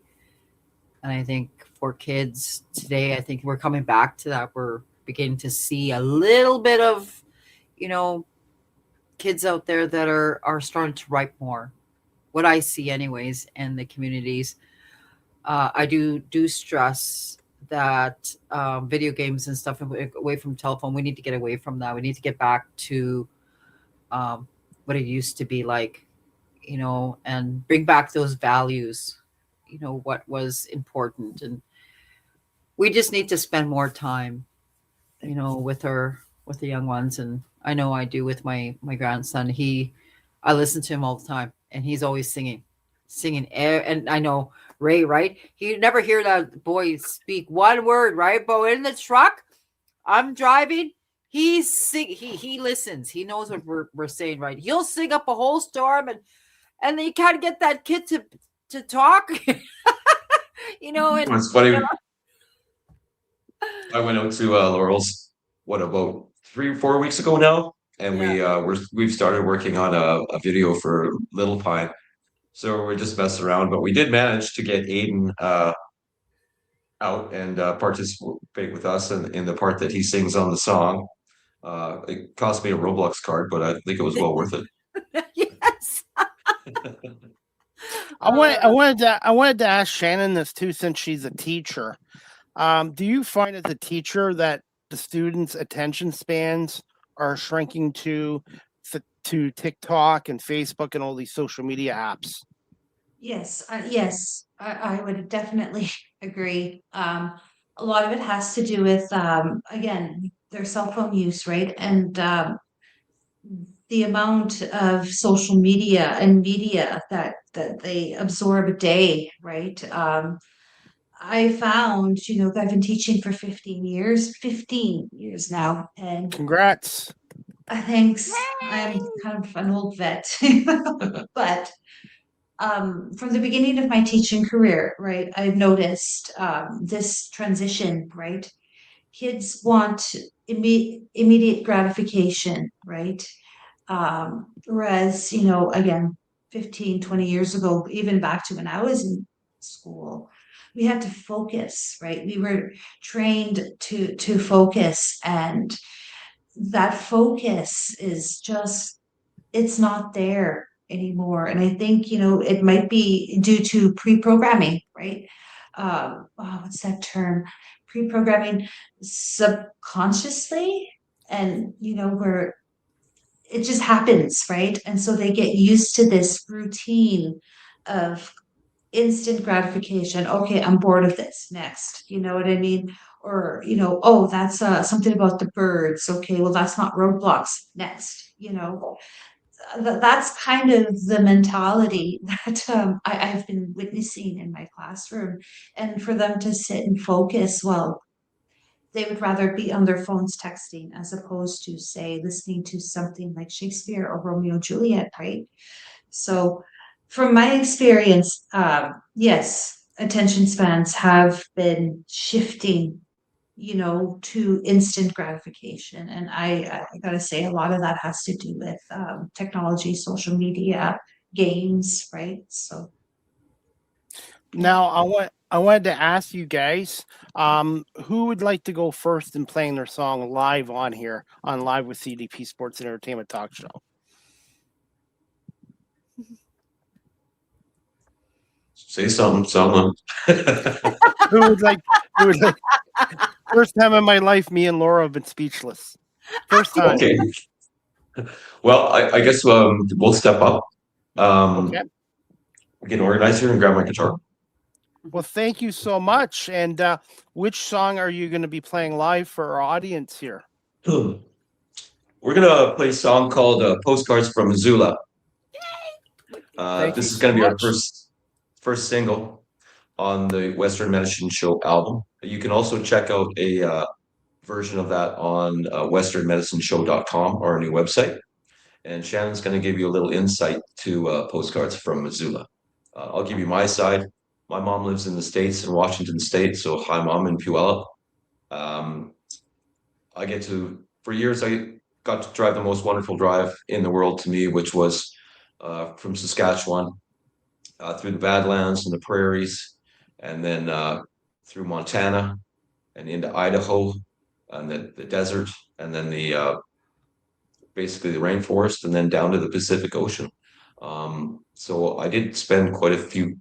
And I think for kids today, I think we're coming back to that. We're beginning to see a little bit of, kids out there that are starting to write more. What I see anyways in the communities. I do stress that video games and stuff away from telephone, we need to get away from that. We need to get back to what it used to be like, and bring back those values, what was important. And we just need to spend more time, with the young ones. And I know I do with my grandson. I listen to him all the time, and he's always singing. And I know Ray, right? You never hear that boy speak one word, right? But in the truck, I'm driving, he listens. He knows what we're saying, right? He'll sing up a whole storm, and then you can't get that kid to talk. And It's funny. I went out to Laurel's, what, about 3 or 4 weeks ago now, and we've started working on a video for Little Pine. So we're just messing around, but we did manage to get Aiden out and participate with us in the part that he sings on the song. It cost me a Roblox card, but I think it was well worth it. Yes. I wanted to ask Shannon this too, since she's a teacher. Do you find as a teacher that the students' attention spans are shrinking to TikTok and Facebook and all these social media apps? Yes, I would definitely agree. A lot of it has to do with, again, their cell phone use, right? And the amount of social media and media that they absorb a day, right? I found, I've been teaching for 15 years now, and Congrats. thanks. I'm kind of an old vet, but from the beginning of my teaching career, right, I've noticed this transition, right? Kids want immediate gratification, right? Whereas, again, 15, 20 years ago, even back to when I was in school, we had to focus, right? We were trained to focus, and that focus is just, it's not there anymore. And I think, it might be due to pre-programming, right? What's that term? Pre-programming subconsciously, and, where it just happens, right? And so they get used to this routine of instant gratification. Okay, I'm bored of this. Next, you know what I mean? Or, oh, that's something about the birds. Okay, well, that's not roadblocks. Next, that's kind of the mentality that I've been witnessing in my classroom. And for them to sit and focus, well, they would rather be on their phones texting as opposed to, say, listening to something like Shakespeare or Romeo and Juliet, right? So from my experience, yes, attention spans have been shifting, to instant gratification. And I gotta say, a lot of that has to do with technology, social media, games, right? So Now, I wanted to ask you guys, who would like to go first in playing their song live on here on Live with CDP Sports and Entertainment Talk Show? Say something, someone. Who would like? Who would like? First time in my life, me and Laura have been speechless. First time. Okay. Well, I guess we'll step up. Okay. We can organize here and grab my guitar. Well, thank you so much. And which song are you going to be playing live for our audience here? We're gonna play a song called "Postcards from Missoula." Thank This you is so gonna be our much. first single on the Western Medicine Show album. You can also check out a version of that on westernmedicineshow.com, our new website. And Shannon's going to give you a little insight to Postcards from Missoula. I'll give you my side. My mom lives in the States, in Washington State. So hi, Mom, in Puyallup. For years, I got to drive the most wonderful drive in the world to me, which was from Saskatchewan through the Badlands and the prairies, and then through Montana and into Idaho and the desert, and then basically the rainforest, and then down to the Pacific Ocean. So I did spend quite a few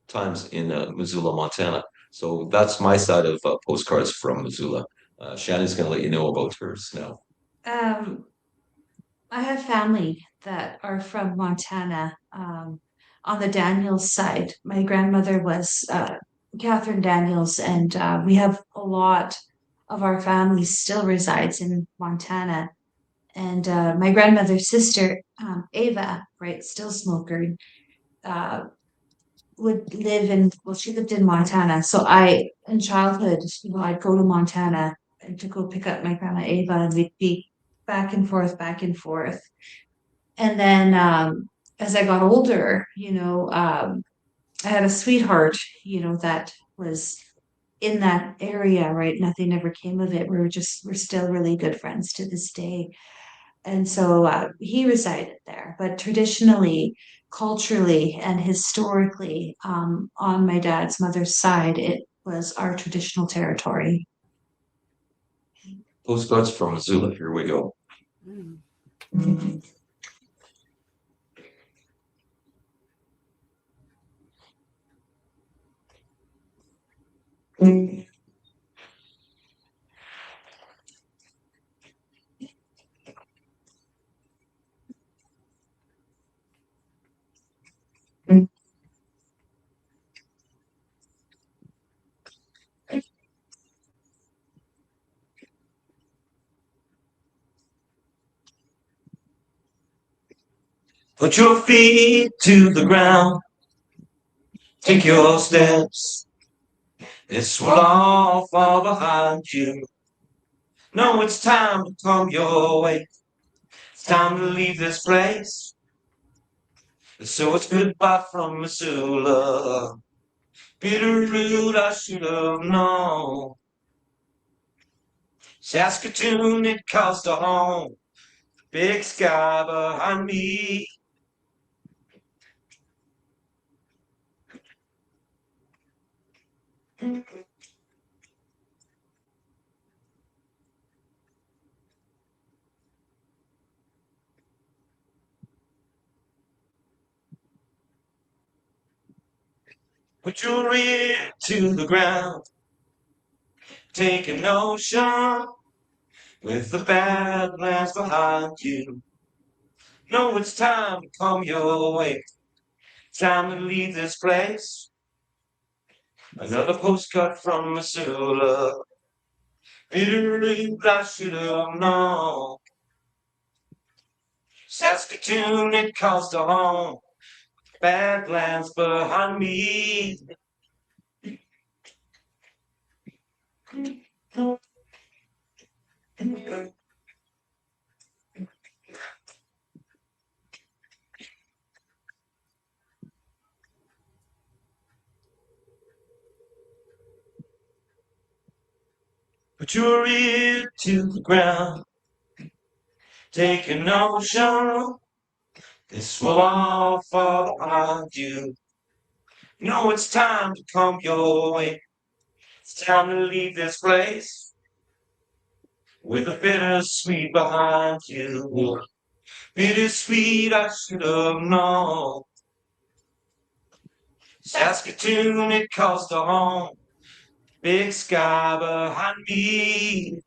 times in Missoula, Montana. So that's my side of Postcards from Missoula. Shannon's going to let you know about hers now. I have family that are from Montana. On the Daniels side, my grandmother was Catherine Daniels, and we have a lot of our family still resides in Montana. And my grandmother's sister, Ava, right, still smoker, would live she lived in Montana. So in childhood, I'd go to Montana to go pick up my grandma Ava, and we'd be back and forth, back and forth. And then as I got older, I had a sweetheart, that was in that area, right? Nothing ever came of it. We're still really good friends to this day. And so he resided there. But traditionally, culturally, and historically, on my dad's mother's side, it was our traditional territory. Postcards from Missoula. Here we go. Put your feet to the ground. Take your steps. This will all fall behind you. No, it's time to come your way. It's time to leave this place. So it's goodbye from Missoula. Bitterroot, I should have known. Saskatoon, it calls to home. Big sky behind me. Put your ear to the ground. Take an ocean with the Badlands behind you. No, it's time to come your way. It's time to leave this place. Another postcard from Missoula. Bitterroot, I should have known. Saskatoon, it calls to home. Badlands behind me. Put your ear to the ground. Take a notion. This will all fall on you. You know it's time to come your way. It's time to leave this place with a bittersweet behind you. Bittersweet, I should have known. Saskatoon, it calls to home. Big sky behind me.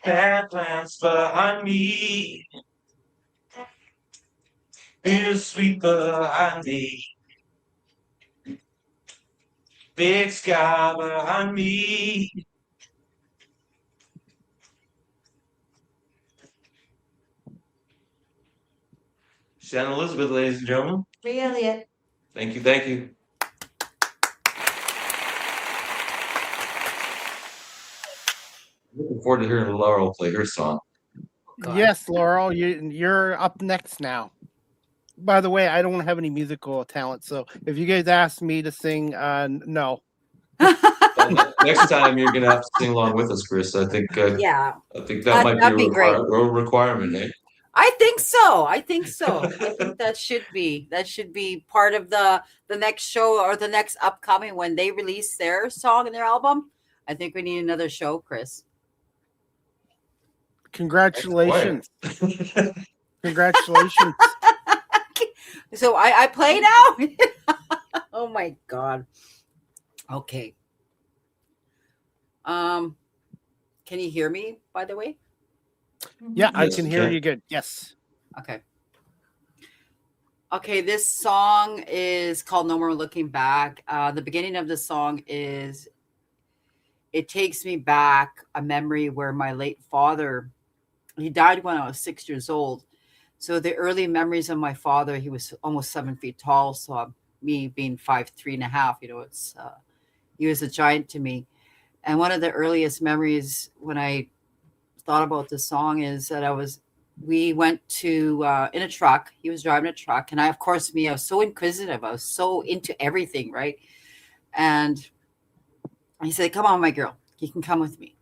Badlands behind me. Bittersweet behind me. Big sky behind me. Shannon Elizabeth, ladies and gentlemen. Ray Elliott. Thank you, thank you. Looking forward to hearing Laurel play her song. God. Yes, Laurel, you're up next now. By the way, I don't have any musical talent, so if you guys ask me to sing, no. Next time you're gonna have to sing along with us, Chris. I think Yeah, I think that might that'd be be great. a requirement, eh? I think so. I think that should be part of the next show or the next upcoming when they release their song and their album. I think we need another show, Chris. Congratulations. Congratulations. So I play now? Oh my God. Okay. Can you hear me, by the way? Yeah, I Yes, can hear okay. you good. Yes. Okay. Okay, this song is called No More Looking Back. The beginning of the song is, it takes me back a memory where my late father, he died when I was 6 years old. So the early memories of my father, he was almost 7 feet tall. So me being 5'3.5", it's he was a giant to me. And one of the earliest memories when I thought about this song is that we went to in a truck. He was driving a truck, and I was so inquisitive. I was so into everything, right? And he said, "Come on, my girl, you can come with me."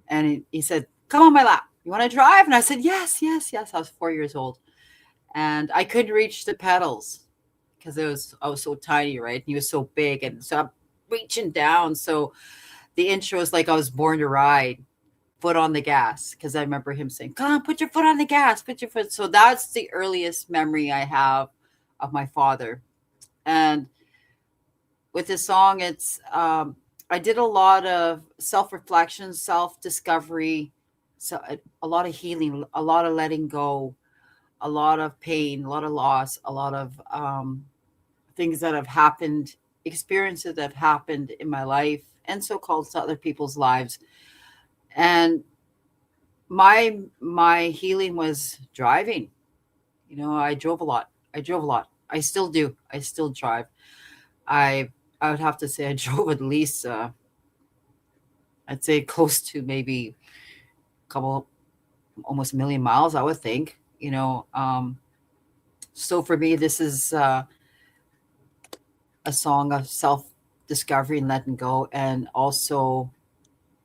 And he said, "Come on my lap. You want to drive?" And I said, "Yes, yes, yes." I was 4 years old, and I couldn't reach the pedals because I was so tiny, right? And he was so big, and so I'm reaching down. So the intro is like I was born to ride. Foot on the gas, because I remember him saying, "Come on, put your foot on the gas, put your foot." So that's the earliest memory I have of my father. And with this song, it's I did a lot of self-reflection, self-discovery, so a lot of healing, a lot of letting go, a lot of pain, a lot of loss, a lot of things that have happened, experiences that have happened in my life and so-called to other people's lives. And my healing was driving. I drove a lot. I still do. I still drive. I would have to say I drove at least I'd say close to maybe almost 1 million miles, I would think. So for me, this is a song of self-discovery and letting go, and also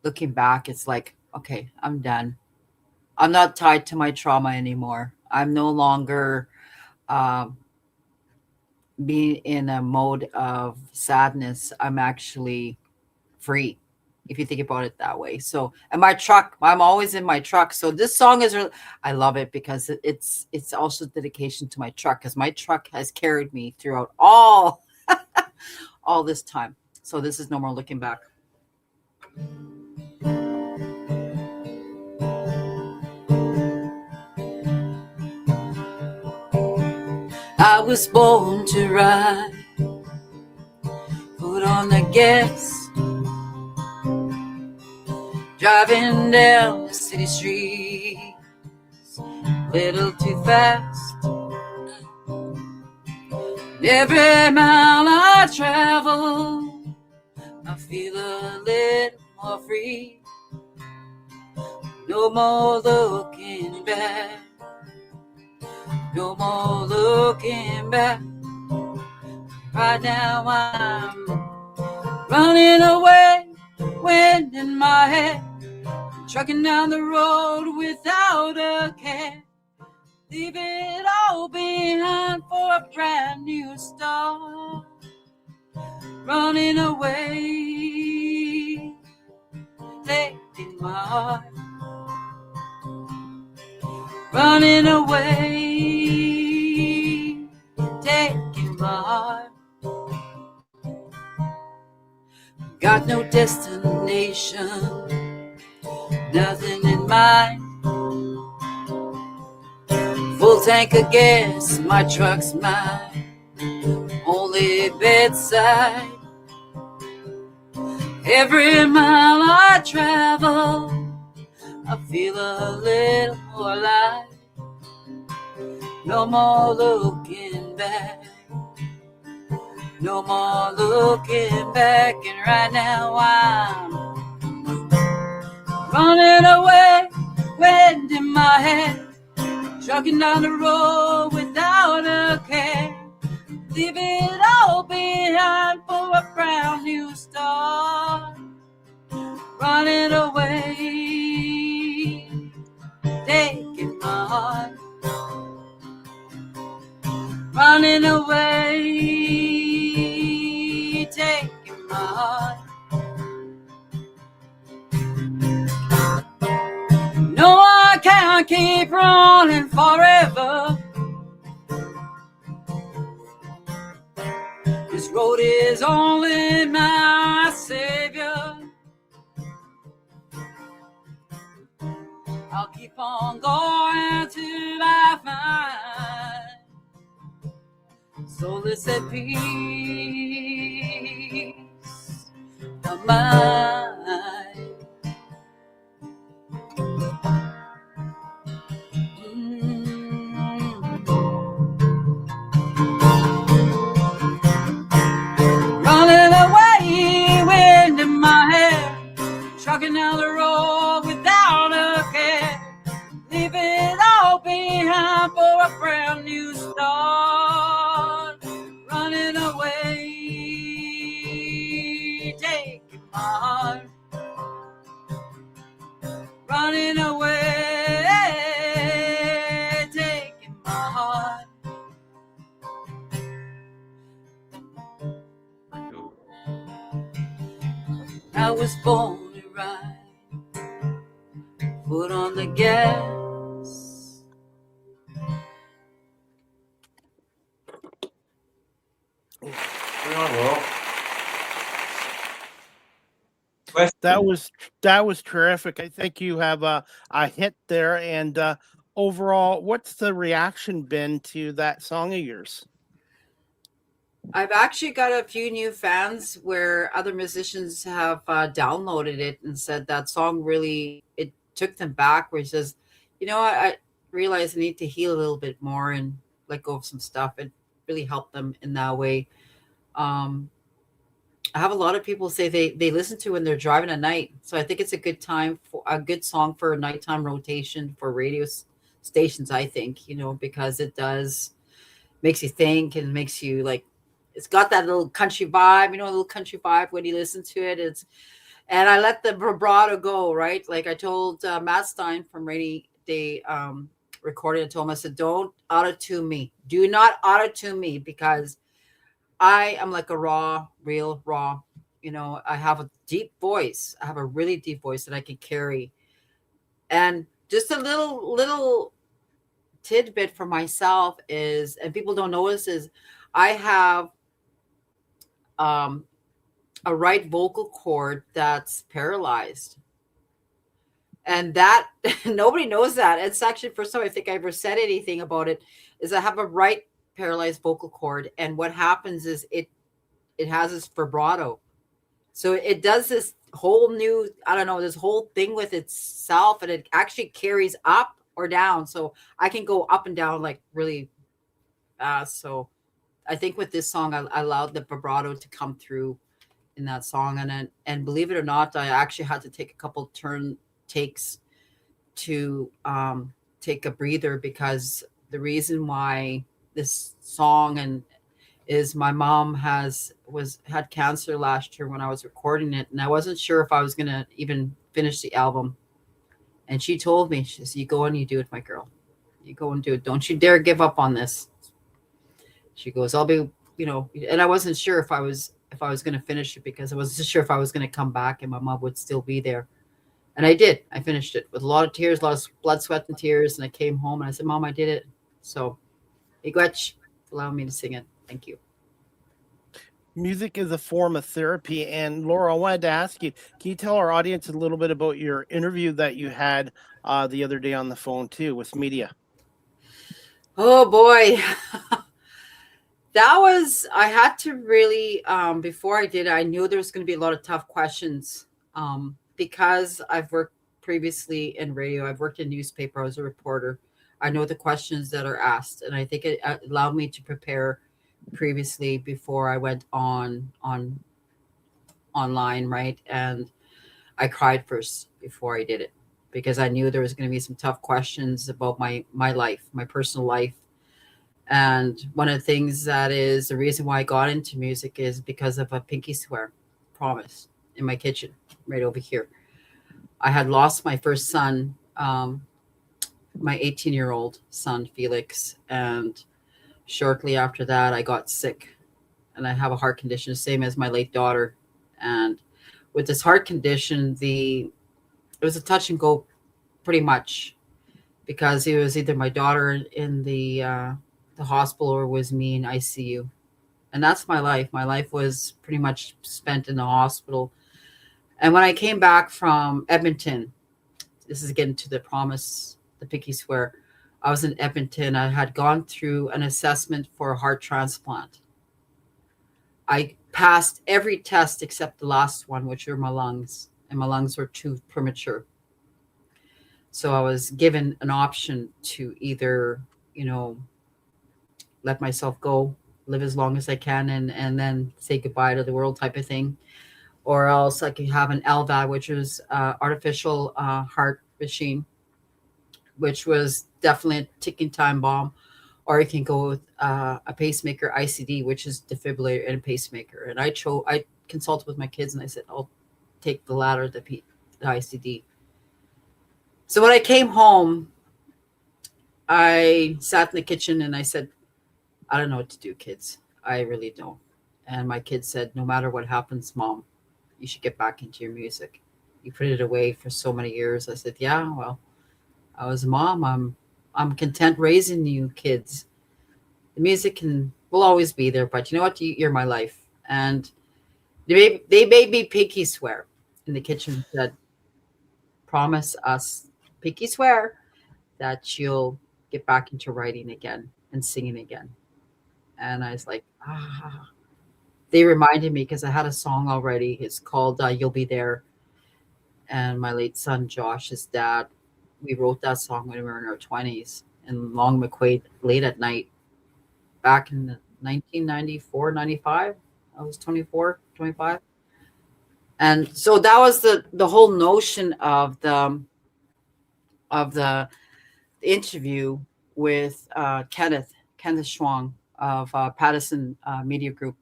looking back. It's like, okay, I'm done. I'm not tied to my trauma anymore. I'm no longer being in a mode of sadness. I'm actually free, if you think about it that way. So, and my truck, I'm always in my truck. So this song is, I love it because it's also dedication to my truck, because my truck has carried me throughout all this time. So this is No More Looking Back. I was born to ride, put on the gas, driving down the city streets, little too fast. Every mile I travel, I feel a little more free. No more looking back. No more looking back. Right now I'm running away wind in my hair, trucking down the road without a care. Leave it all behind for a brand new start. Running away, taking my heart. Running away, taking my heart. Got no destination, nothing in mind. Full tank of gas, my truck's mine. Only bedside. Every mile I travel, I feel a little more alive. No more looking back. No more looking back. And right now I'm running away, wind in my head, trucking down the road without a care. Leave it all behind for a brand new start. Running away, taking my heart. Running away, taking my heart. No, I can't keep running forever. This road is only my savior. I'll keep on going till I find solace and peace of mind. Running away, wind in my hair, trucking down the road without a care. Leave it all behind for a brand new start. Running away, taking my heart. Running away, taking my heart. I was born to ride, foot on the gas. Bring on, Laurel. That was terrific. I think you have a hit there. And overall, what's the reaction been to that song of yours? I've actually got a few new fans where other musicians have downloaded it and said that song really, it took them back, where he says, you know, I realize I need to heal a little bit more and let go of some stuff. It really helped them in that way. I have a lot of people say they listen to when they're driving at night. So I think it's a good time for a good song for a nighttime rotation for radio stations, I think, you know, because it makes you think and makes you like, it's got that little country vibe, you know, a little country vibe when you listen to it. And I let the vibrato go, right? Like I told Matt Stein from Rainy Day Recording, I told him, I said, don't auto-tune me. Do not auto-tune me, because I am like a real raw, you know, I have a deep voice. I have a really deep voice that I can carry. And just a little tidbit for myself is, and people don't notice, is I have a right vocal cord that's paralyzed. And that nobody knows that. It's actually the first time I think I ever said anything about it, is I have a right paralyzed vocal cord. And what happens is it has this vibrato. So it does this whole new, I don't know, this whole thing with itself, and it actually carries up or down. So I can go up and down like really fast. So I think with this song, I allowed the vibrato to come through in that song. And believe it or not, I actually had to take a couple takes to take a breather, because the reason why this song and is my mom had cancer last year when I was recording it, and I wasn't sure if I was gonna even finish the album. And she told me, she says, "You go and you do it, my girl. You go and do it. Don't you dare give up on this." She goes, "I'll be, and I wasn't sure if I was gonna finish it because I wasn't sure if I was gonna come back and my mom would still be there. And I did. I finished it with a lot of tears, a lot of blood, sweat, and tears. And I came home and I said, "Mom, I did it." So, Igwech, allow me to sing it. Thank you. Music is a form of therapy. And Laura, I wanted to ask you, can you tell our audience a little bit about your interview that you had the other day on the phone too with media? Oh boy. I had to really, before I did it, I knew there was going to be a lot of tough questions. Because I've worked previously in radio, I've worked in newspaper, I was a reporter. I know the questions that are asked, and I think it allowed me to prepare previously before I went online, right? And I cried first before I did it because I knew there was going to be some tough questions about my life, my personal life. And one of the things that is the reason why I got into music is because of a pinky swear promise in my kitchen right over here. I had lost my first son, my 18-year-old son, Felix. And shortly after that, I got sick. And I have a heart condition, the same as my late daughter. And with this heart condition, it was a touch and go pretty much, because it was either my daughter in the hospital or was me in ICU. And that's my life. My life was pretty much spent in the hospital. And when I came back from Edmonton, this is getting to the promise, the pinky swear. I was in Edmonton. I had gone through an assessment for a heart transplant. I passed every test except the last one, which were my lungs, and my lungs were too premature. So I was given an option to either, let myself go, live as long as I can, and then say goodbye to the world type of thing. Or else I could have an LVAD, which is artificial heart machine, which was definitely a ticking time bomb. Or you can go with a pacemaker, ICD, which is defibrillator and a pacemaker. And I consulted with my kids and I said, I'll take the latter, the ICD. So when I came home, I sat in the kitchen and I said, I don't know what to do, kids. I really don't. And my kids said, no matter what happens, Mom, you should get back into your music. You put it away for so many years. I said, yeah, well, I was a mom. I'm content raising you kids. The music will always be there, but you know what? You're my life. And they made me pinky swear in the kitchen, said, promise us, pinky swear, that you'll get back into writing again and singing again. And I was like, They reminded me because I had a song already. It's called You'll Be There. And my late son, Josh's dad, we wrote that song when we were in our 20s in Long McQuaid late at night back in 1994, 95. I was 24, 25. And so that was the whole notion of the interview with Kenneth Schwang of Pattison Media Group.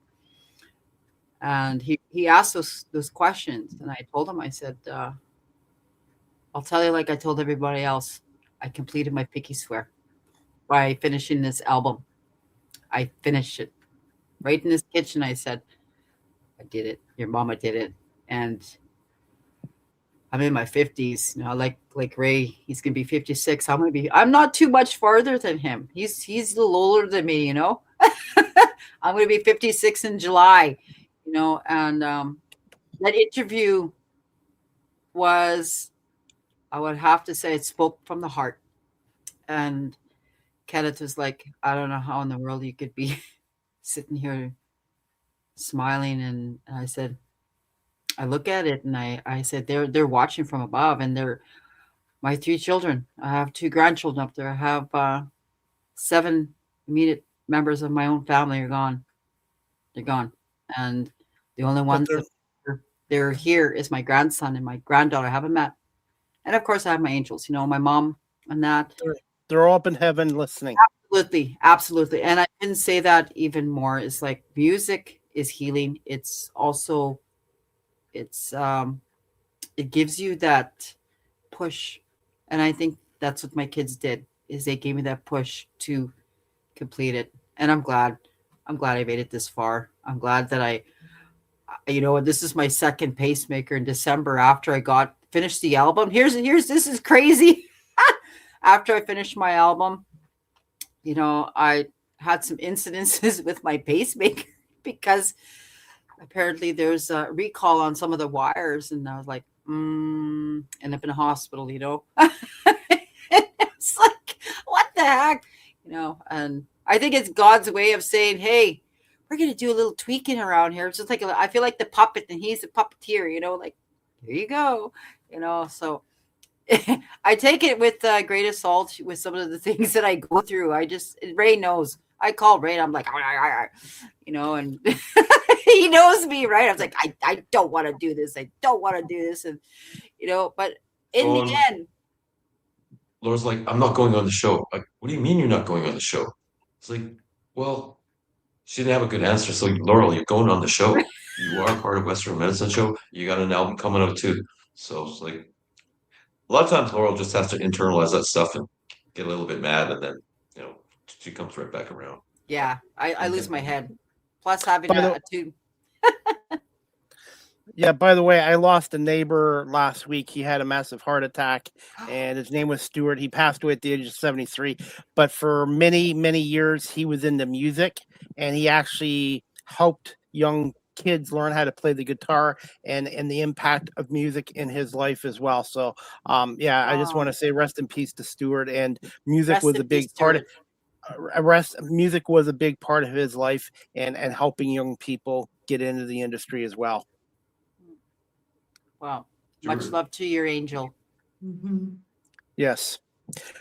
And he asked those questions, and I told him, I said, I'll tell you like I told everybody else, I completed my pinky swear by finishing this album. I finished it right in this kitchen. I said, I did it. Your mama did it. And I'm in my 50s, like Ray, he's going to be 56. I'm not too much farther than him. He's a little older than me, I'm going to be 56 in July. And that interview was, I would have to say, it spoke from the heart. And Kenneth was like, I don't know how in the world you could be sitting here smiling. And I said, I look at it and I said, they're watching from above, and they're my 3 children. I have 2 grandchildren up there. I have 7 immediate members of my own family are gone. They're gone. And the only ones that they're here is my grandson and my granddaughter I haven't met. And of course I have my angels, my mom and that. They're all up in heaven listening. Absolutely, absolutely. And I can say that even more is like music is healing. It's also it's it gives you that push. And I think that's what my kids did is they gave me that push to complete it. And I'm glad I made it this far. I'm glad that this is my second pacemaker in December after I got finished the album. Here's this is crazy. After I finished my album, I had some incidences with my pacemaker because apparently there's a recall on some of the wires, and I was like, end up in a hospital, It's like, what the heck? And I think it's God's way of saying, hey, we're going to do a little tweaking around here. It's just like, I feel like the puppet and he's the puppeteer, like, here you go, so I take it with great salt with some of the things that I go through. Ray knows. I call Ray and I'm like, and he knows me, right? I was like, I don't want to do this. I don't want to do this. And, but in the end. Laura's like, I'm not going on the show. Like, what do you mean you're not going on the show? It's like, well, she didn't have a good answer. So, Laurel, you're going on the show. You are part of Western Medicine Show. You got an album coming out too. So it's like, a lot of times Laurel just has to internalize that stuff and get a little bit mad, and then she comes right back around. Yeah, I lose my head. Plus having a tube. Yeah, by the way, I lost a neighbor last week. He had a massive heart attack, and his name was Stuart. He passed away at the age of 73. But for many, many years, he was into music, and he actually helped young kids learn how to play the guitar and the impact of music in his life as well. So, I just want to say rest in peace to Stuart. And music was a big part of music was a big part of his life and helping young people get into the industry as well. Wow. Much love to your angel. Mm-hmm. Yes.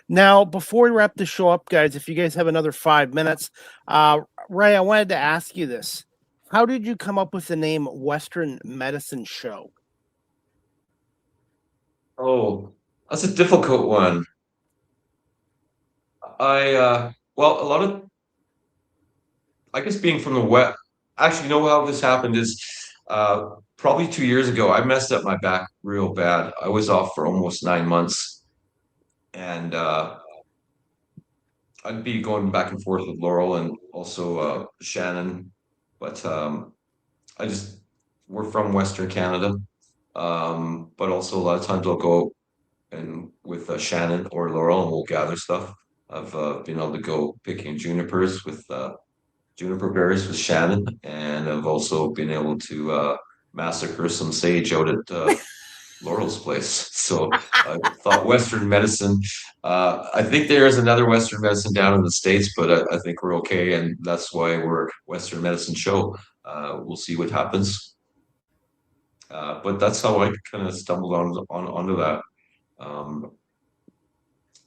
Now, before we wrap the show up, guys, if you guys have another 5 minutes, Ray, I wanted to ask you this. How did you come up with the name Western Medicine Show? Oh, that's a difficult one. I guess being from the West, actually, how this happened is probably 2 years ago, I messed up my back real bad. I was off for almost 9 months, and I'd be going back and forth with Laurel and also Shannon, but we're from Western Canada, but also a lot of times I'll go and with Shannon or Laurel and we'll gather stuff. I've been able to go picking junipers with juniper berries with Shannon, and I've also been able to massacre some sage out at Laurel's place. So I thought Western medicine. I think there is another Western medicine down in the States, but I think we're okay, and that's why we're Western Medicine Show. We'll see what happens. But that's how I kind of stumbled onto that.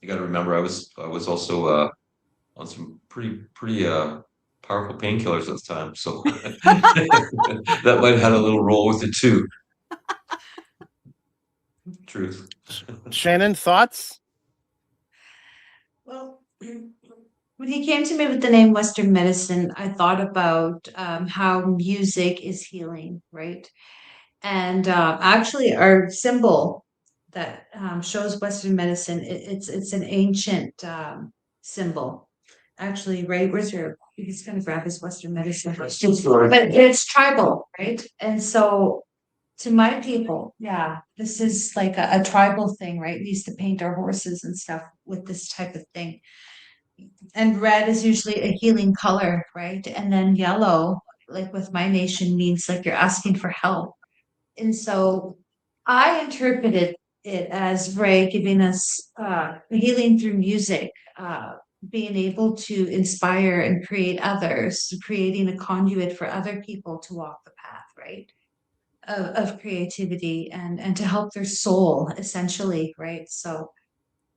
You got to remember, I was also on some pretty powerful painkillers at the time, so that might have had a little role with it too. Truth. Shannon, thoughts? Well, when he came to me with the name Western Medicine, I thought about how music is healing, right? And actually, our symbol that shows Western medicine, it's an ancient symbol. Actually, Ray, he's going to grab his Western medicine. But it's tribal, right? And so to my people, this is like a tribal thing, right? We used to paint our horses and stuff with this type of thing. And red is usually a healing color, right? And then yellow, like with my nation, means like you're asking for help. And so I interpreted it as Ray giving us healing through music, being able to inspire and create others, creating a conduit for other people to walk the path, right? Of creativity and to help their soul, essentially, right? So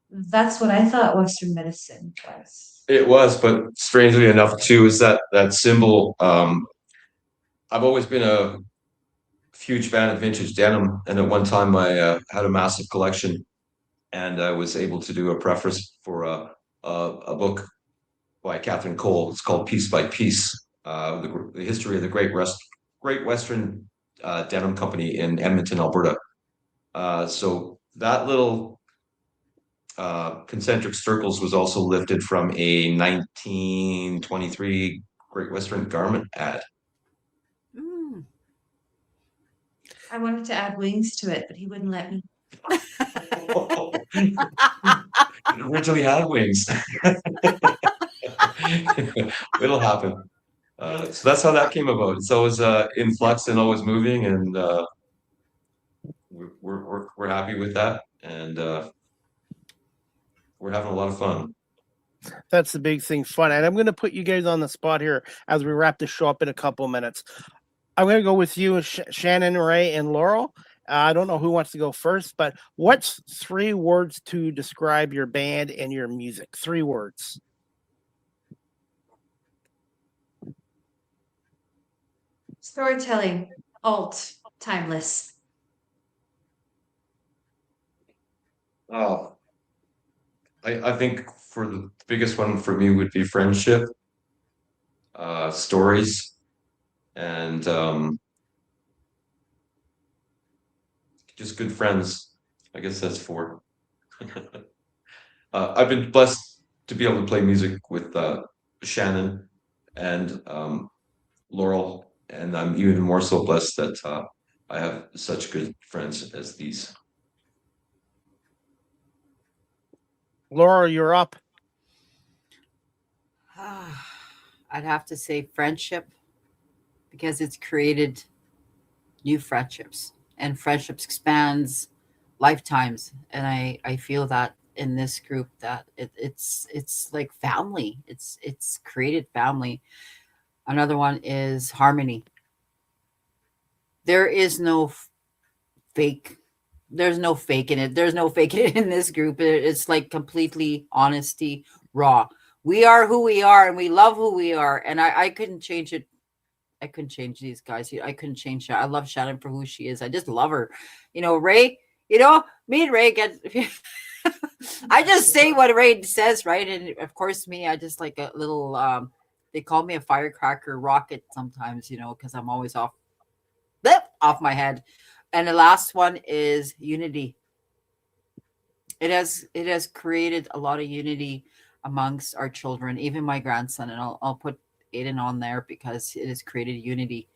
that's what I thought Western medicine was. It was, but strangely enough, too, is that symbol. I've always been a huge fan of vintage denim, and at one time I had a massive collection, and I was able to do a preface for a book by Catherine Cole. It's called Piece by Piece, the history of the Great Western Denim Company in Edmonton, Alberta. So that little concentric circles was also lifted from a 1923 Great Western garment ad. Mm. I wanted to add wings to it, but he wouldn't let me. It originally had wings. It'll happen. So that's how that came about. It's always in flux and always moving, and we're happy with that, and we're having a lot of fun. That's the big thing, fun. And I'm going to put you guys on the spot here as we wrap this show up in a couple of minutes. I'm going to go with you, Shannon, Ray, and Laurel. I don't know who wants to go first, but what's 3 words to describe your band and your music? 3 words. Storytelling, alt, timeless. Oh, I think for the biggest one for me would be friendship, stories, and just good friends. I guess that's 4. I've been blessed to be able to play music with Shannon and Laurel, and I'm even more so blessed that I have such good friends as these. Laurel, you're up. I'd have to say friendship, because it's created new friendships, and friendships expands lifetimes. And I feel that in this group that it's like family. It's created family. Another one is harmony. There is no fake. There's no fake in it. There's no fake in it in this group. It's like completely honesty, raw. We are who we are, and we love who we are. And I couldn't change it. I couldn't change these guys. I couldn't change that. I love Shannon for who she is. I just love her. Ray, me and Ray get, I just say what Ray says, right? And of course, me, I just like a little, they call me a firecracker rocket sometimes, because I'm always off my head. And the last one is unity. It has created a lot of unity amongst our children, even my grandson. And I'll put Aiden on there because it has created unity,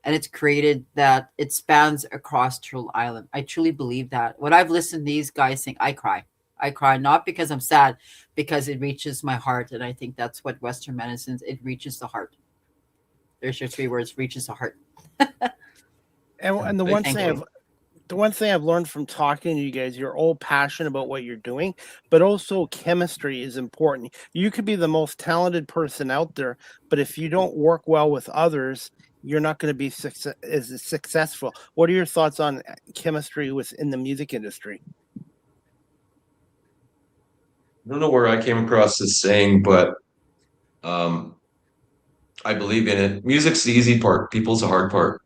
and it's created that it spans across Turtle Island. I truly believe that. When I've listened to these guys sing, I cry. I cry not because I'm sad, because it reaches my heart. And I think that's what Western medicines, it reaches the heart. There's your 3 words, reaches the heart. And the one thing I've learned from talking to you guys, you're all passionate about what you're doing, but also chemistry is important. You could be the most talented person out there, but if you don't work well with others, you're not going to be as successful. What are your thoughts on chemistry within the music industry? I don't know where I came across this saying, but I believe in it. Music's the easy part. People's the hard part.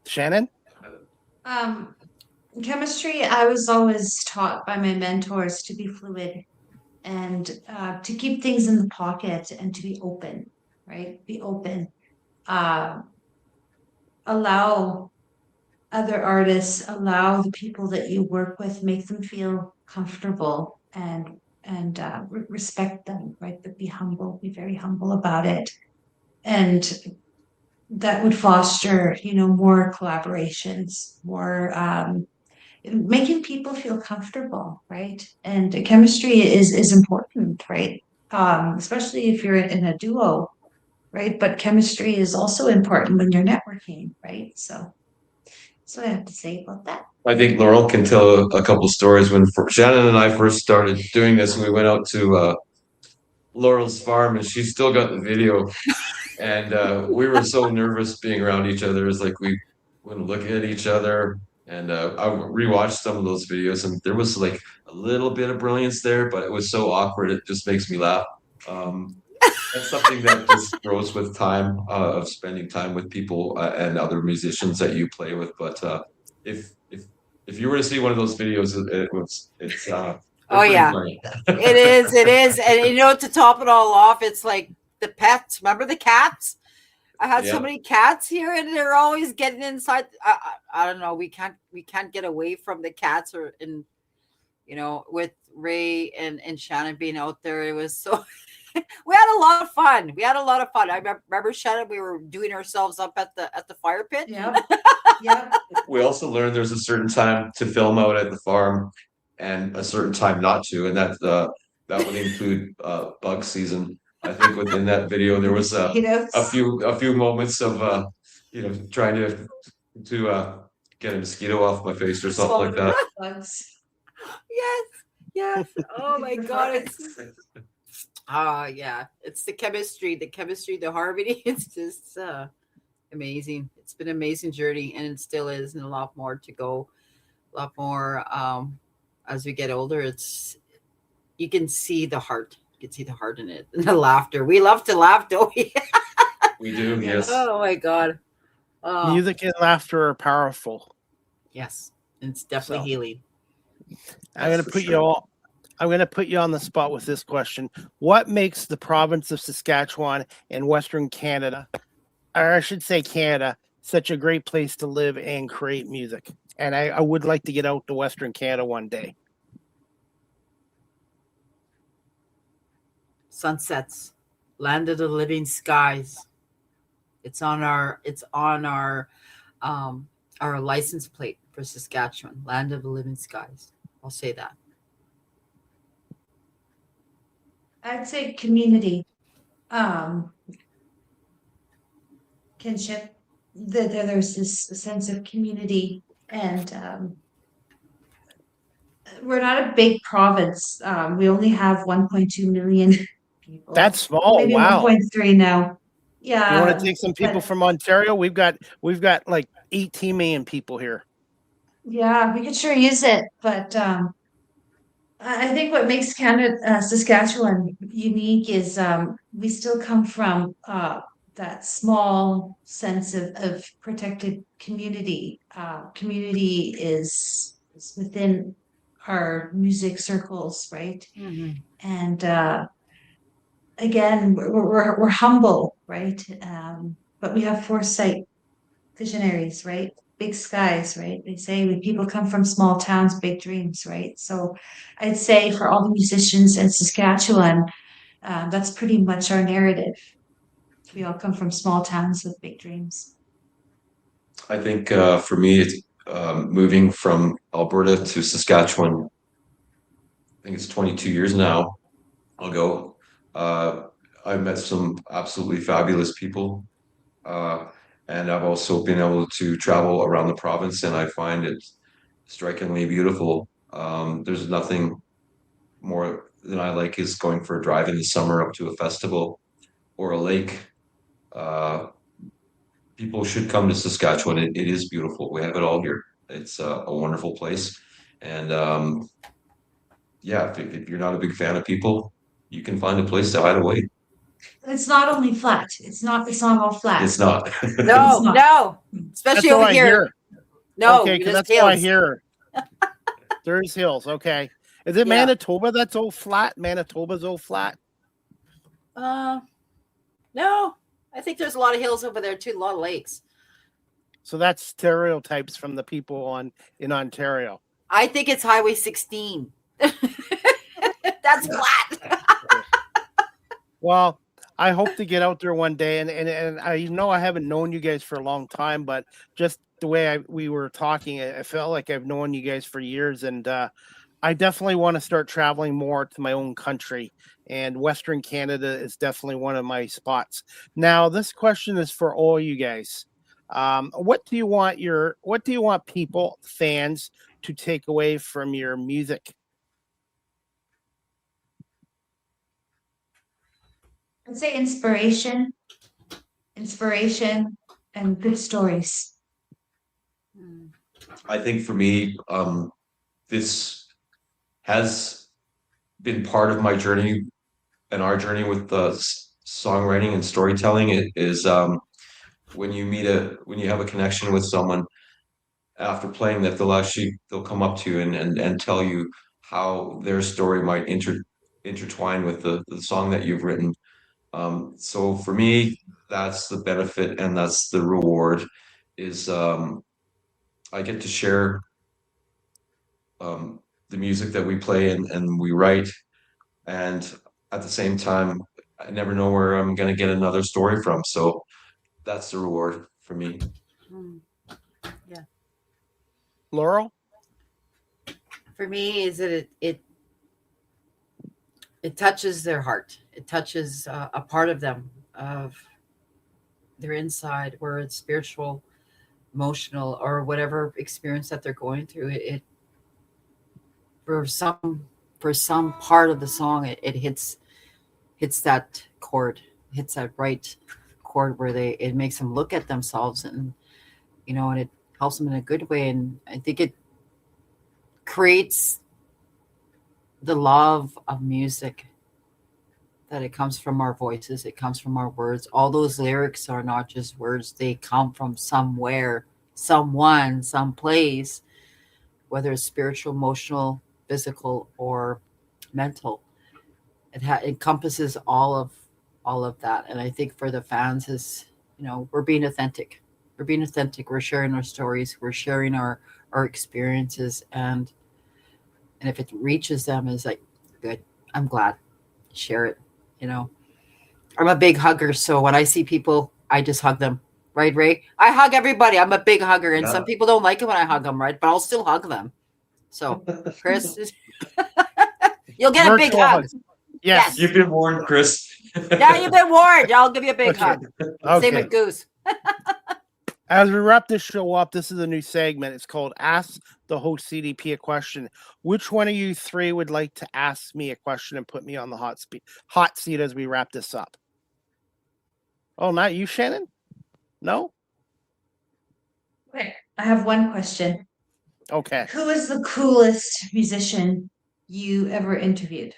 Shannon? Chemistry, I was always taught by my mentors to be fluid and to keep things in the pocket and to be open, right? Be open. Allow other artists, allow the people that you work with, make them feel comfortable and respect them, right? But be humble, be very humble about it. And that would foster, more collaborations, more making people feel comfortable, right? And chemistry is important, right? Especially if you're in a duo, right? But chemistry is also important when you're networking, right? So that's what I have to say about that. I think Laurel can tell a couple stories. When Shannon and I first started doing this, we went out to Laurel's farm, and she's still got the video. And we were so nervous being around each other. It's like we wouldn't look at each other. And I rewatched some of those videos, and there was like a little bit of brilliance there, but it was so awkward. It just makes me laugh. That's something that just grows with time, of spending time with people and other musicians that you play with. But if you were to see one of those videos, it's Oh yeah, it is, and to top it all off, it's like the pets. Remember the cats? I had so many cats here, and they're always getting inside. I don't know. We can't get away from the cats, with Ray and Shannon being out there. It was so. We had a lot of fun. I remember Shannon. We were doing ourselves up at the fire pit. Yeah. Yeah. We also learned there's a certain time to film out at the farm and a certain time not to, and that would include bug season. I think within that video there was a few moments of trying to get a mosquito off my face or something like that. Bugs. Yes. Oh my God. It's the chemistry, the harmony. It's just amazing. It's been an amazing journey, and it still is, and a lot more to go. A lot more as we get older. You can see the heart. You can see the heart in it, and the laughter. We love to laugh, don't we? We do, yes. Oh my God. Music and laughter are powerful. Yes, it's definitely healing. I'm going to put you on the spot with this question. What makes the province of Saskatchewan in Western Canada, or I should say Canada, such a great place to live and create music? And I would like to get out to Western Canada one day. Sunsets, land of the living skies. It's on our license plate for Saskatchewan, land of the living skies. I'll say that. I'd say community, kinship. There's this sense of community, and we're not a big province. We only have 1.2 million people. That's small. Maybe Wow. 1.3 now. Yeah. You want to take some people from Ontario? We've got like 18 million people here. Yeah, we could sure use it, but I think what makes Canada, Saskatchewan unique is we still come from that small sense of protected community. Community is within our music circles, right? Mm-hmm. And again, we're humble, right? But we have foresight, visionaries, right? Big skies, right? They say when people come from small towns, big dreams, right? So I'd say for all the musicians in Saskatchewan, that's pretty much our narrative. We all come from small towns with big dreams. I think for me, it's moving from Alberta to Saskatchewan. I think it's 22 years now ago. I met some absolutely fabulous people. And I've also been able to travel around the province, and I find it strikingly beautiful. There's nothing more than I like is going for a drive in the summer up to a festival or a lake. People should come to Saskatchewan. It is beautiful. We have it all here. It's a wonderful place. And if you're not a big fan of people, you can find a place to hide away. It's not only flat. It's not all flat. It's not. No. Especially over here. No, okay, because that's what I hear. There's hills. Okay. Is it Manitoba that's all flat? Manitoba's all flat? No. I think there's a lot of hills over there too, a lot of lakes. So that's stereotypes from the people in Ontario. I think it's Highway 16. That's flat. Well, I hope to get out there one day, and I know I haven't known you guys for a long time, but just the way we were talking, I felt like I've known you guys for years, and I definitely want to start traveling more to my own country, and Western Canada is definitely one of my spots. Now, this question is for all you guys. What do you want people, fans, to take away from your music? I'd say inspiration, and good stories. I think for me, this has been part of my journey and our journey with songwriting and storytelling. It is when you have a connection with someone after playing that they'll come up to you and tell you how their story might intertwine with the song that you've written. So for me, that's the benefit and that's the reward is I get to share the music that we play and we write. And at the same time, I never know where I'm going to get another story from. So that's the reward for me. Mm. Yeah. Laurel? For me, is that it touches their heart. It touches a part of them, of their inside, where it's spiritual, emotional, or whatever experience that they're going through. It for some part of the song, it hits that chord, hits that right chord where it makes them look at themselves, and and it helps them in a good way. And I think it creates the love of music, that it comes from our voices, it comes from our words. All those lyrics are not just words, they come from somewhere, someone, someplace, whether it's spiritual, emotional, physical, or mental. It encompasses all of that. And I think for the fans is, we're being authentic. We're sharing our stories, we're sharing our experiences, and if it reaches them, is like, good, I'm glad, share it. I'm a big hugger, so when I see people, I just hug them, right, Ray? I hug everybody. I'm a big hugger, and some people don't like it when I hug them, right? But I'll still hug them. So, Chris, you'll get a big hug. Yes. You've been warned, Chris. Yeah, you've been warned. I'll give you a big hug. Okay. Same with Goose. As we wrap this show up, this is a new segment. It's called Ask the Host CDP a Question. Which one of you three would like to ask me a question and put me on the hot seat as we wrap this up? Oh, not you, Shannon? No? Okay, I have one question. Okay. Who is the coolest musician you ever interviewed?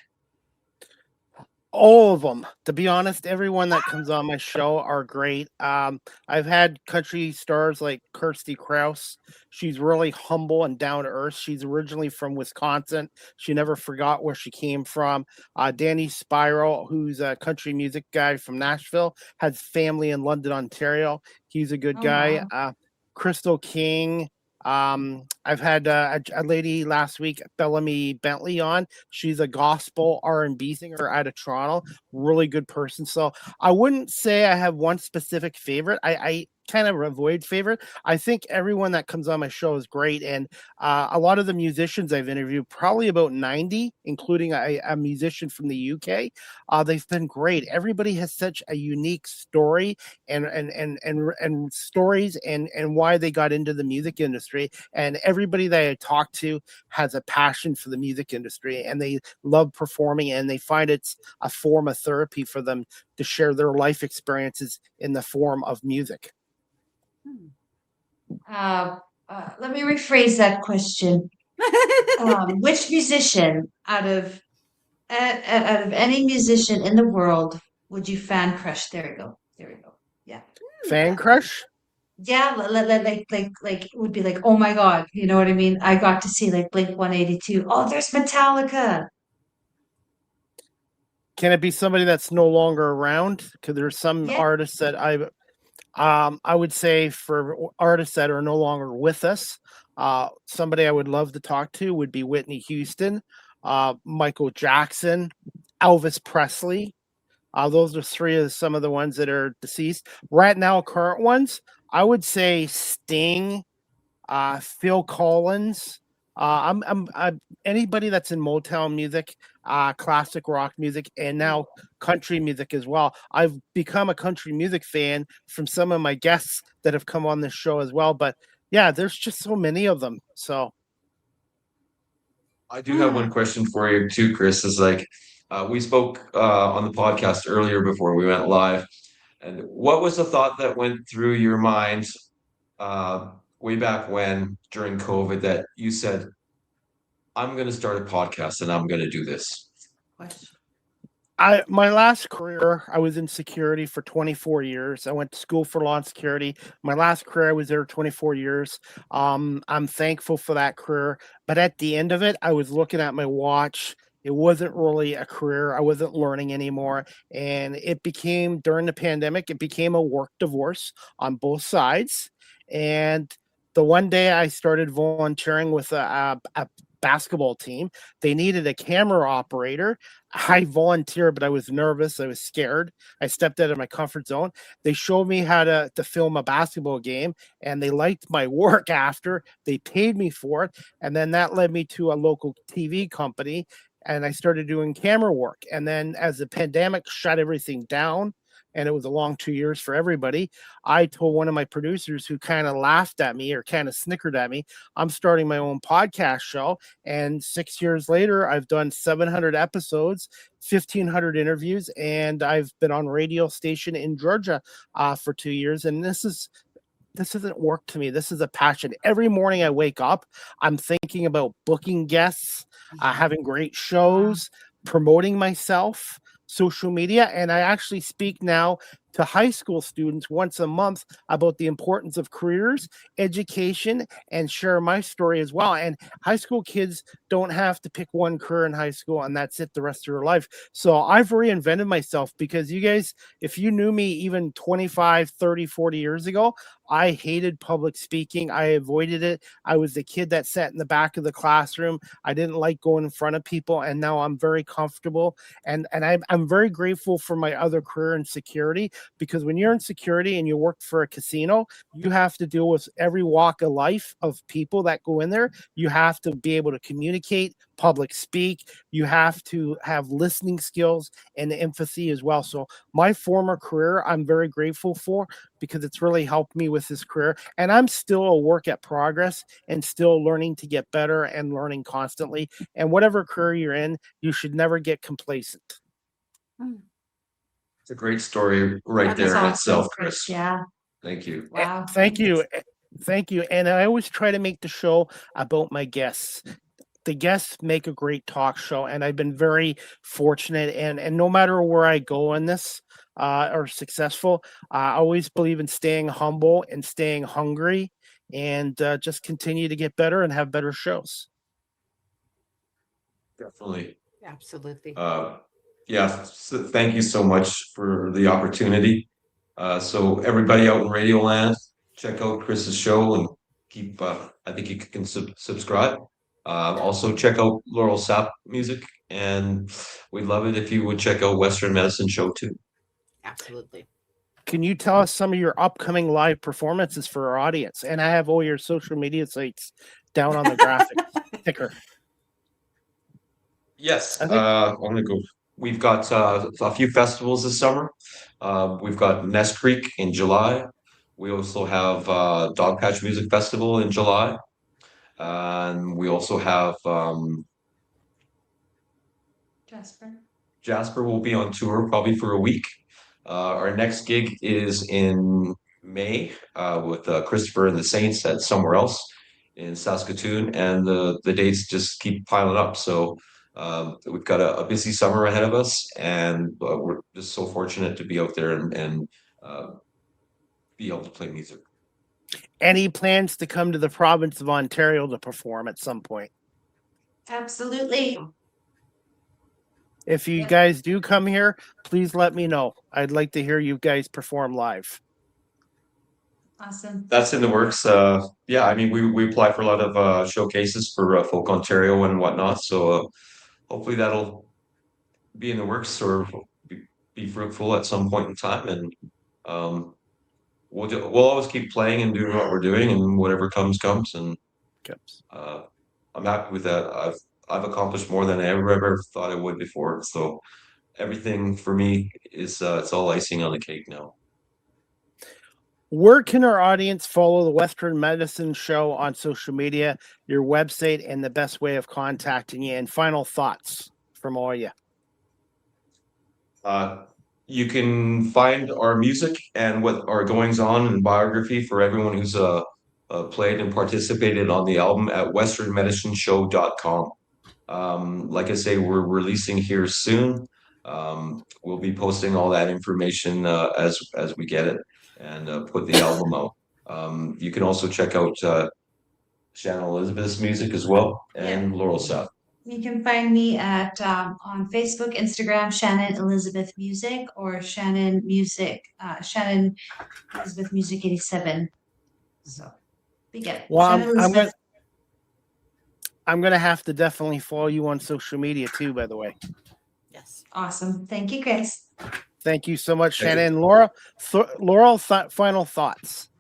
All of them. To be honest, everyone that comes on my show are great. I've had country stars like Kirsty Krause. She's really humble and down to earth. She's originally from Wisconsin. She never forgot where she came from. Danny Spiro, who's a country music guy from Nashville, has family in London, Ontario. He's a good guy. Wow. Crystal King. I've had a lady last week, Bellamy Bentley, on. She's a gospel R&B singer out of Toronto. Really good person. So I wouldn't say I have one specific favorite. I kind of avoid favorite. I think everyone that comes on my show is great. And a lot of the musicians I've interviewed, probably about 90, including a musician from the UK, they've been great. Everybody has such a unique story and stories and why they got into the music industry. And everybody that I talk to has a passion for the music industry, and they love performing, and they find it's a form of therapy for them to share their life experiences in the form of music. Let me rephrase that question. Which musician out of any musician in the world would you fan crush? There we go. Yeah. Fan crush? Yeah, like it would be like, oh my God, you know what I mean? I got to see like Blink 182. Oh, there's Metallica. Can it be somebody that's no longer around? Because there's some artists that I would say, for artists that are no longer with us, somebody I would love to talk to would be Whitney Houston, Michael Jackson, Elvis Presley. Those are three of some of the ones that are deceased. Right now, current ones, I would say Sting, Phil Collins. I'm anybody that's in Motown music, classic rock music, and now country music as well. I've become a country music fan from some of my guests that have come on this show as well. But yeah, there's just so many of them. So I do have one question for you too, Chris. Is like we spoke on the podcast earlier before we went live, and what was the thought that went through your mind way back when during COVID that you said, I'm going to start a podcast and I'm going to do this? My last career, I was in security for 24 years. I went to school for law and security. My last career, I was there 24 years. I'm thankful for that career. But at the end of it, I was looking at my watch. It wasn't really a career. I wasn't learning anymore. And it became, during the pandemic, it became a work divorce on both sides. And the one day I started volunteering with a basketball team, they needed a camera operator. I volunteered, but I was nervous. I was scared. I stepped out of my comfort zone. They showed me how to film a basketball game, and they liked my work after. They paid me for it. And then that led me to a local TV company, and I started doing camera work. And then as the pandemic shut everything down, and it was a long 2 years for everybody, I told one of my producers who kind of laughed at me or kind of snickered at me, I'm starting my own podcast show. And 6 years later, I've done 700 episodes, 1,500 interviews, and I've been on radio station in Georgia for 2 years. And this isn't work to me. This is a passion. Every morning I wake up, I'm thinking about booking guests, having great shows, promoting myself, social media. And I actually speak now to high school students once a month about the importance of careers, education, and share my story as well. And high school kids don't have to pick one career in high school and that's it the rest of their life. So I've reinvented myself, because you guys, if you knew me even 25, 30, 40 years ago, I hated public speaking. I avoided it. I was the kid that sat in the back of the classroom. I didn't like going in front of people, and now I'm very comfortable. And I'm very grateful for my other career in security, because when you're in security and you work for a casino, you have to deal with every walk of life of people that go in there. You have to be able to communicate, public speak. You have to have listening skills and empathy as well. So my former career, I'm very grateful for, because it's really helped me with this career. And I'm still a work at progress and still learning to get better and learning constantly. And whatever career you're in, you should never get complacent. It's a great story right That there is in awesome, itself, Chris. Yeah. Thank you. Wow. Thank you. Thank you. And I always try to make the show about my guests. The guests make a great talk show, and I've been very fortunate. And no matter where I go in this or successful, I always believe in staying humble and staying hungry, and just continue to get better and have better shows. Definitely. Absolutely. Yeah, so thank you so much for the opportunity. So everybody out in Radio Land, check out Chris's show and keep. I think you can subscribe. Also check out Laurel Sapp music, and we'd love it if you would check out Western Medicine Show too. Absolutely. Can you tell us some of your upcoming live performances for our audience? And I have all your social media sites down on the graphic ticker. Yes, I think- I'm gonna go. We've got a few festivals this summer. We've got Nest Creek in July. We also have Dogpatch Music Festival in July. And we also have Jasper will be on tour probably for a week. Our next gig is in May with Christopher and the Saints at Somewhere Else in Saskatoon, and the dates just keep piling up. So we've got a busy summer ahead of us, and we're just so fortunate to be out there and be able to play music. Any plans to come to the province of Ontario to perform at some point? Absolutely. If you Yeah. guys do come here, please let me know. I'd like to hear you guys perform live. Awesome. That's in the works. Yeah, I mean, we apply for a lot of showcases for Folk Ontario and whatnot. So hopefully that'll be in the works or be fruitful at some point in time. And we'll always keep playing and doing what we're doing, and whatever comes. And I'm happy with that. I've accomplished more than I ever thought I would before. So everything for me is it's all icing on the cake now. Where can our audience follow the Western Medicine Show on social media, your website, and the best way of contacting you? And final thoughts from all of you. You can find our music and what our goings on and biography for everyone who's played and participated on the album at westernmedicineshow.com. Like I say, we're releasing here soon. We'll be posting all that information as we get it, and put the album out. You can also check out Shannon Elizabeth's music as well, and Laurel Sapp. You can find me at on Facebook, Instagram, Shannon Elizabeth Music, or Shannon Music, Shannon Elizabeth Music 87. So be good. Well, Shannon Elizabeth. I'm gonna have to definitely follow you on social media too, by the way. Yes. Awesome. Thank you, Chris. Thank you so much, Thank you. Shannon. Laurel, final thoughts.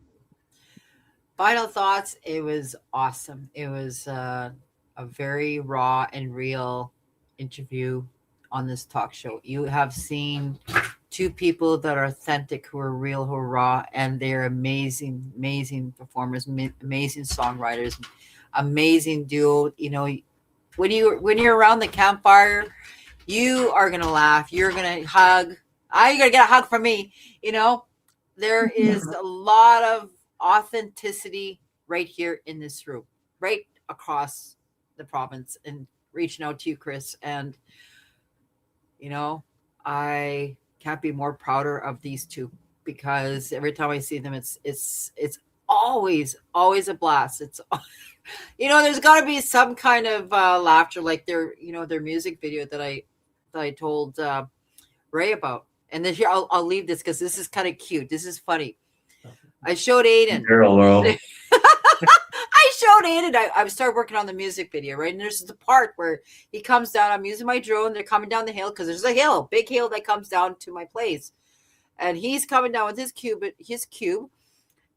Final thoughts. It was awesome. It was a very raw and real interview on this talk show. You have seen two people that are authentic, who are real, who are raw, and they're amazing, amazing performers, amazing songwriters, amazing duo. You know, when you're around the campfire, you are gonna laugh. You're gonna hug. You're gonna get a hug from me. You know, there is a lot of authenticity right here in this room, right across the province, and reaching out to you, Chris. And you know, I can't be more prouder of these two, because every time I see them, it's always a blast. It's you know, there's got to be some kind of laughter, like their music video that I told Ray about. And then here I'll leave this because this is kind of cute. This is funny. I showed Aiden. Laurel. I showed Aiden. I started working on the music video, right? And there's the part where he comes down. I'm using my drone. They're coming down the hill because there's a hill, big hill that comes down to my place. And he's coming down with his cube,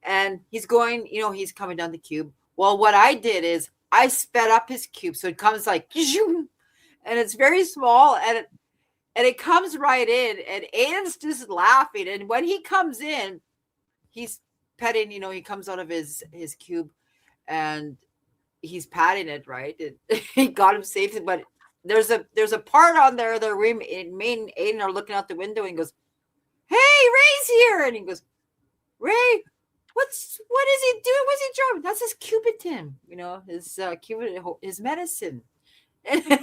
and he's going, he's coming down the cube. Well, what I did is I sped up his cube, so it comes like, and it's very small, and it comes right in, and Aiden's just laughing. And when he comes in, he's petting, he comes out of his cube, and he's patting it, right? He got him safely, but there's a part on there that me and Aiden are looking out the window, and he goes, "Hey, Ray's here," and he goes, "Ray, what is he doing? What's he drawing?" That's his Cubitin, his Cubitin, his medicine. And then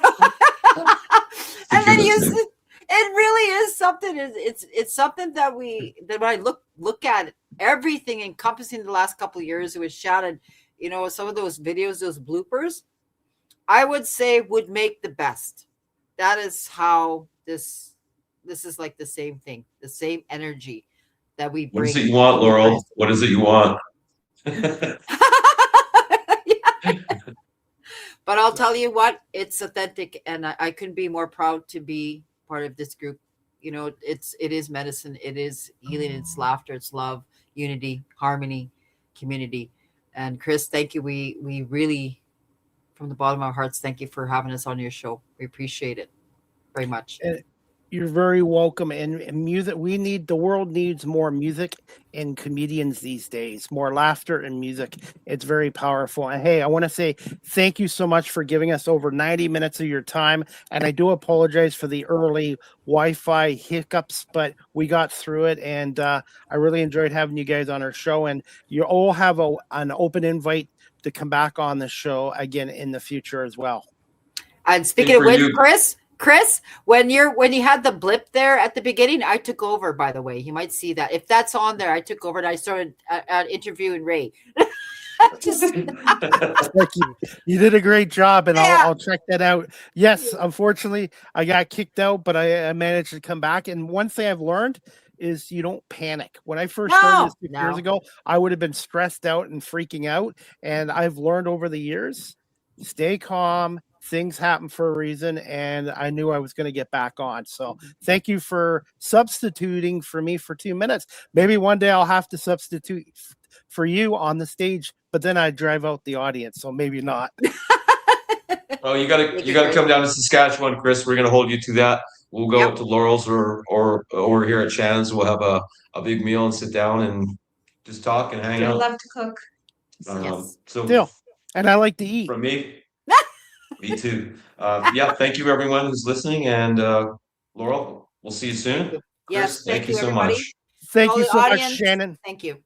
it really is something. It's something that when I look at everything encompassing the last couple of years, it was Shannon. Some of those videos, those bloopers, I would say would make the best. That is how this is like the same thing, the same energy that we bring. What is it you want, Laurel? What is it you want? But I'll tell you what, it's authentic, and I couldn't be more proud to be part of this group. It is medicine, it is healing, it's laughter, it's love, unity, harmony, community. And Chris, thank you. We really, from the bottom of our hearts, thank you for having us on your show. We appreciate it very much. You're very welcome. And music, the world needs more music and comedians these days, more laughter and music. It's very powerful. And hey, I want to say thank you so much for giving us over 90 minutes of your time. And I do apologize for the early Wi-Fi hiccups, but we got through it. And I really enjoyed having you guys on our show. And you all have an open invite to come back on the show again in the future as well. And speaking of which, Chris, when you had the blip there at the beginning, I took over, by the way. You might see that. If that's on there, I took over and I started interviewing Ray. Thank you. You did a great job, and I'll check that out. Yes, unfortunately, I got kicked out, but I managed to come back. And one thing I've learned is you don't panic. When I first started this 6 years ago, I would have been stressed out and freaking out. And I've learned over the years, stay calm. Things happen for a reason, and I knew I was going to get back on. So thank you for substituting for me for 2 minutes. Maybe one day I'll have to substitute for you on the stage, but then I drive out the audience, so maybe not. Oh, you gotta come down to Saskatchewan, Chris. We're gonna hold you to that. We'll go up to Laurel's or over here at Shannon's. We'll have a big meal and sit down and just talk and hang out. I love to cook. Yes. Still, and I like to eat. From me. Me too. Thank you everyone who's listening, and Laurel, we'll see you soon. Yes, Chris, thank you so everybody. much. Thank you so much, Shannon. Thank you.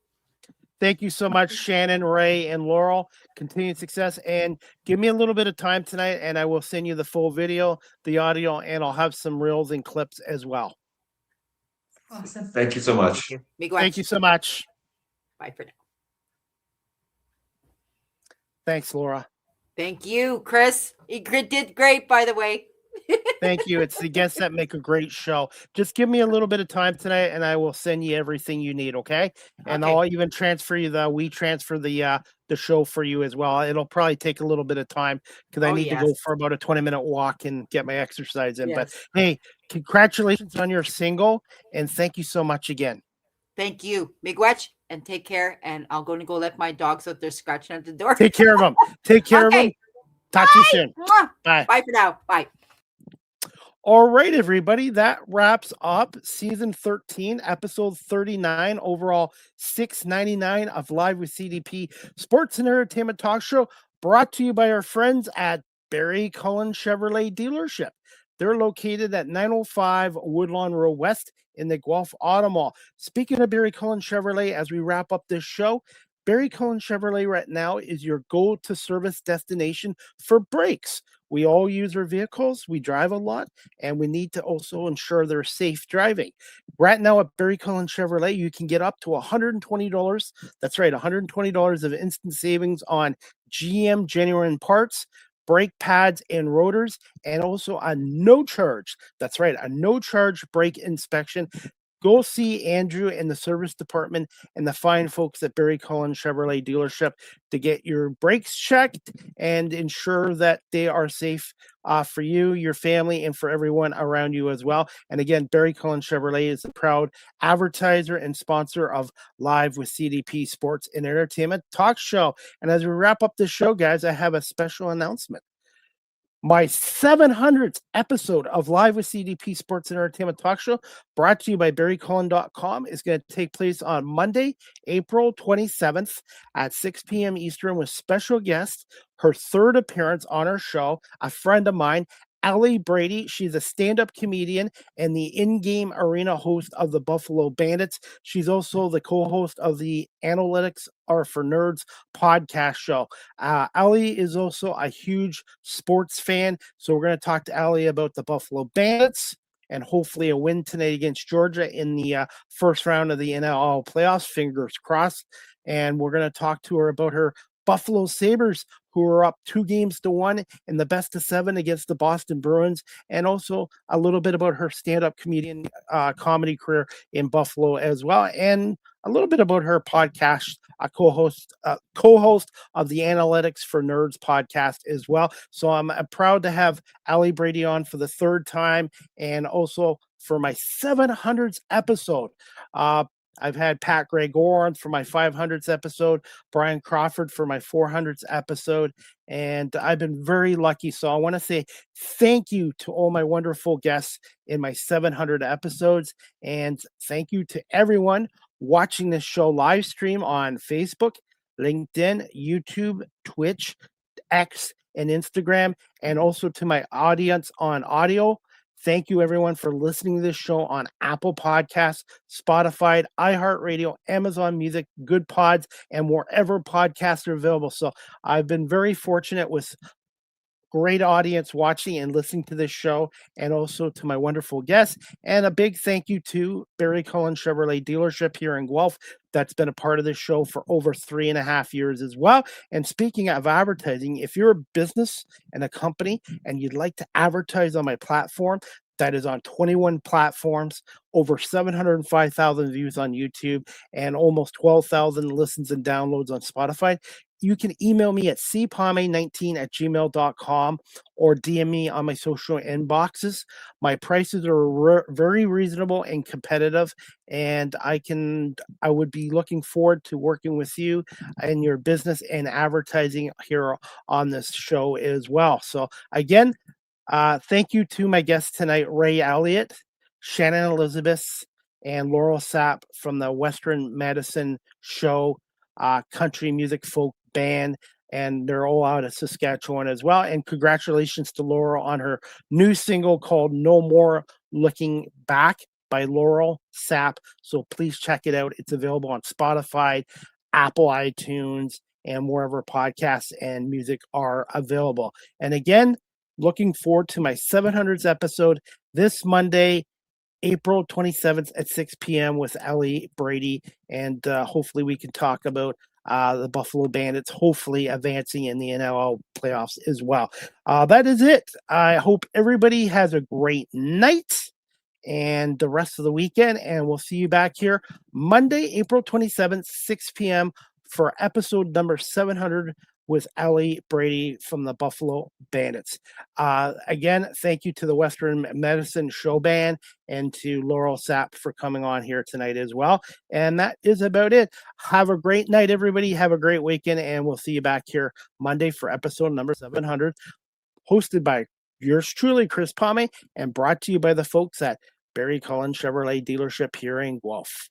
Thank you so much, Shannon, Ray, and Laurel. Continued success. And give me a little bit of time tonight, and I will send you the full video, the audio, and I'll have some reels and clips as well. Awesome. Thank you so much. Thank you so much. Bye for now. Thanks, Laura. Thank you, Chris. You did great, by the way. Thank you. It's the guests that make a great show. Just give me a little bit of time tonight, and I will send you everything you need. Okay, and Okay. I'll even transfer you the show for you as well. It'll probably take a little bit of time because I need to go for about a 20-minute walk and get my exercise in. But hey, congratulations on your single, and thank you so much again. Thank you. Miigwech, and take care. And I'm going to go let my dogs out there scratching at the door. Take care of them. Take care of them. Talk to you soon. Bye. Bye for now. Bye. All right, everybody. That wraps up season 13, episode 39, overall 699 of Live with CDP Sports and Entertainment Talk Show, brought to you by our friends at Barry Cullen Chevrolet Dealership. They're located at 905 Woodlawn Road West in the Guelph Auto Mall. Speaking of Barry Cullen Chevrolet, as we wrap up this show, Barry Cullen Chevrolet right now is your go-to service destination for brakes. We all use our vehicles, we drive a lot, and we need to also ensure they're safe driving. Right now at Barry Cullen Chevrolet, you can get up to $120. That's right, $120 of instant savings on GM genuine parts, brake pads and rotors, and also a no charge. That's right, a no charge brake inspection. Go see Andrew in the service department and the fine folks at Barry Cullen Chevrolet Dealership to get your brakes checked and ensure that they are safe for you, your family, and for everyone around you as well. And again, Barry Cullen Chevrolet is a proud advertiser and sponsor of Live with CDP Sports and Entertainment Talk Show. And as we wrap up this show, guys, I have a special announcement. My 700th episode of Live with CDP Sports and Entertainment Talk Show, brought to you by BarryCullen.com, is going to take place on Monday, April 27th at 6 p.m. Eastern with special guest, her third appearance on our show, a friend of mine, Allie Brady. She's a stand-up comedian and the in-game arena host of the Buffalo Bandits. She's also the co-host of the Analytics Are for Nerds podcast show. Allie is also a huge sports fan, so we're going to talk to Allie about the Buffalo Bandits and hopefully a win tonight against Georgia in the first round of the NLL playoffs. Fingers crossed. And we're going to talk to her about her Buffalo Sabres, who are up 2-1 in the best of 7 against the Boston Bruins, and also a little bit about her stand-up comedian comedy career in Buffalo as well, and a little bit about her podcast, co-host of the Analytics for Nerds podcast as well. So I'm proud to have Allie Brady on for the third time, and also for my 700th episode. I've had Pat Gregor on for my 500th episode, Brian Crawford for my 400th episode, and I've been very lucky. So I want to say thank you to all my wonderful guests in my 700 episodes, and thank you to everyone watching this show live stream on Facebook, LinkedIn, YouTube, Twitch, X, and Instagram, and also to my audience on audio. Thank you, everyone, for listening to this show on Apple Podcasts, Spotify, iHeartRadio, Amazon Music, Good Pods, and wherever podcasts are available. So I've been very fortunate with great audience watching and listening to this show, and also to my wonderful guests. And a big thank you to Barry Cullen Chevrolet Dealership here in Guelph that's been a part of this show for over 3.5 years as well. And speaking of advertising, if you're a business and a company and you'd like to advertise on my platform, that is on 21 platforms, over 705,000 views on YouTube, and almost 12,000 listens and downloads on Spotify, you can email me at cpame19@gmail.com or DM me on my social inboxes. My prices are very reasonable and competitive, and I would be looking forward to working with you and your business and advertising here on this show as well. So again, thank you to my guests tonight, Ray Elliott, Shannon Elizabeth, and Laurel Sapp from the Western Medicine Show country music folk band, and they're all out of Saskatchewan as well. And congratulations to Laurel on her new single called No More Looking Back by Laurel Sapp. So please check it out. It's available on Spotify, Apple iTunes, and wherever podcasts and music are available. And again, looking forward to my 700th episode this Monday, April 27th at 6 p.m. with Ellie Brady. And hopefully we can talk about the Buffalo Bandits hopefully advancing in the NLL playoffs as well. That is it. I hope everybody has a great night and the rest of the weekend. And we'll see you back here Monday, April 27th, 6 p.m. for episode number 700 with Ellie Brady from the Buffalo Bandits. Again, thank you to the Western Medicine Show Band and to Laurel Sapp for coming on here tonight as well. And that is about it. Have a great night, everybody. Have a great weekend, and we'll see you back here Monday for episode number 700, hosted by yours truly, Chris Pomey, and brought to you by the folks at Barry Cullen Chevrolet dealership here in Guelph.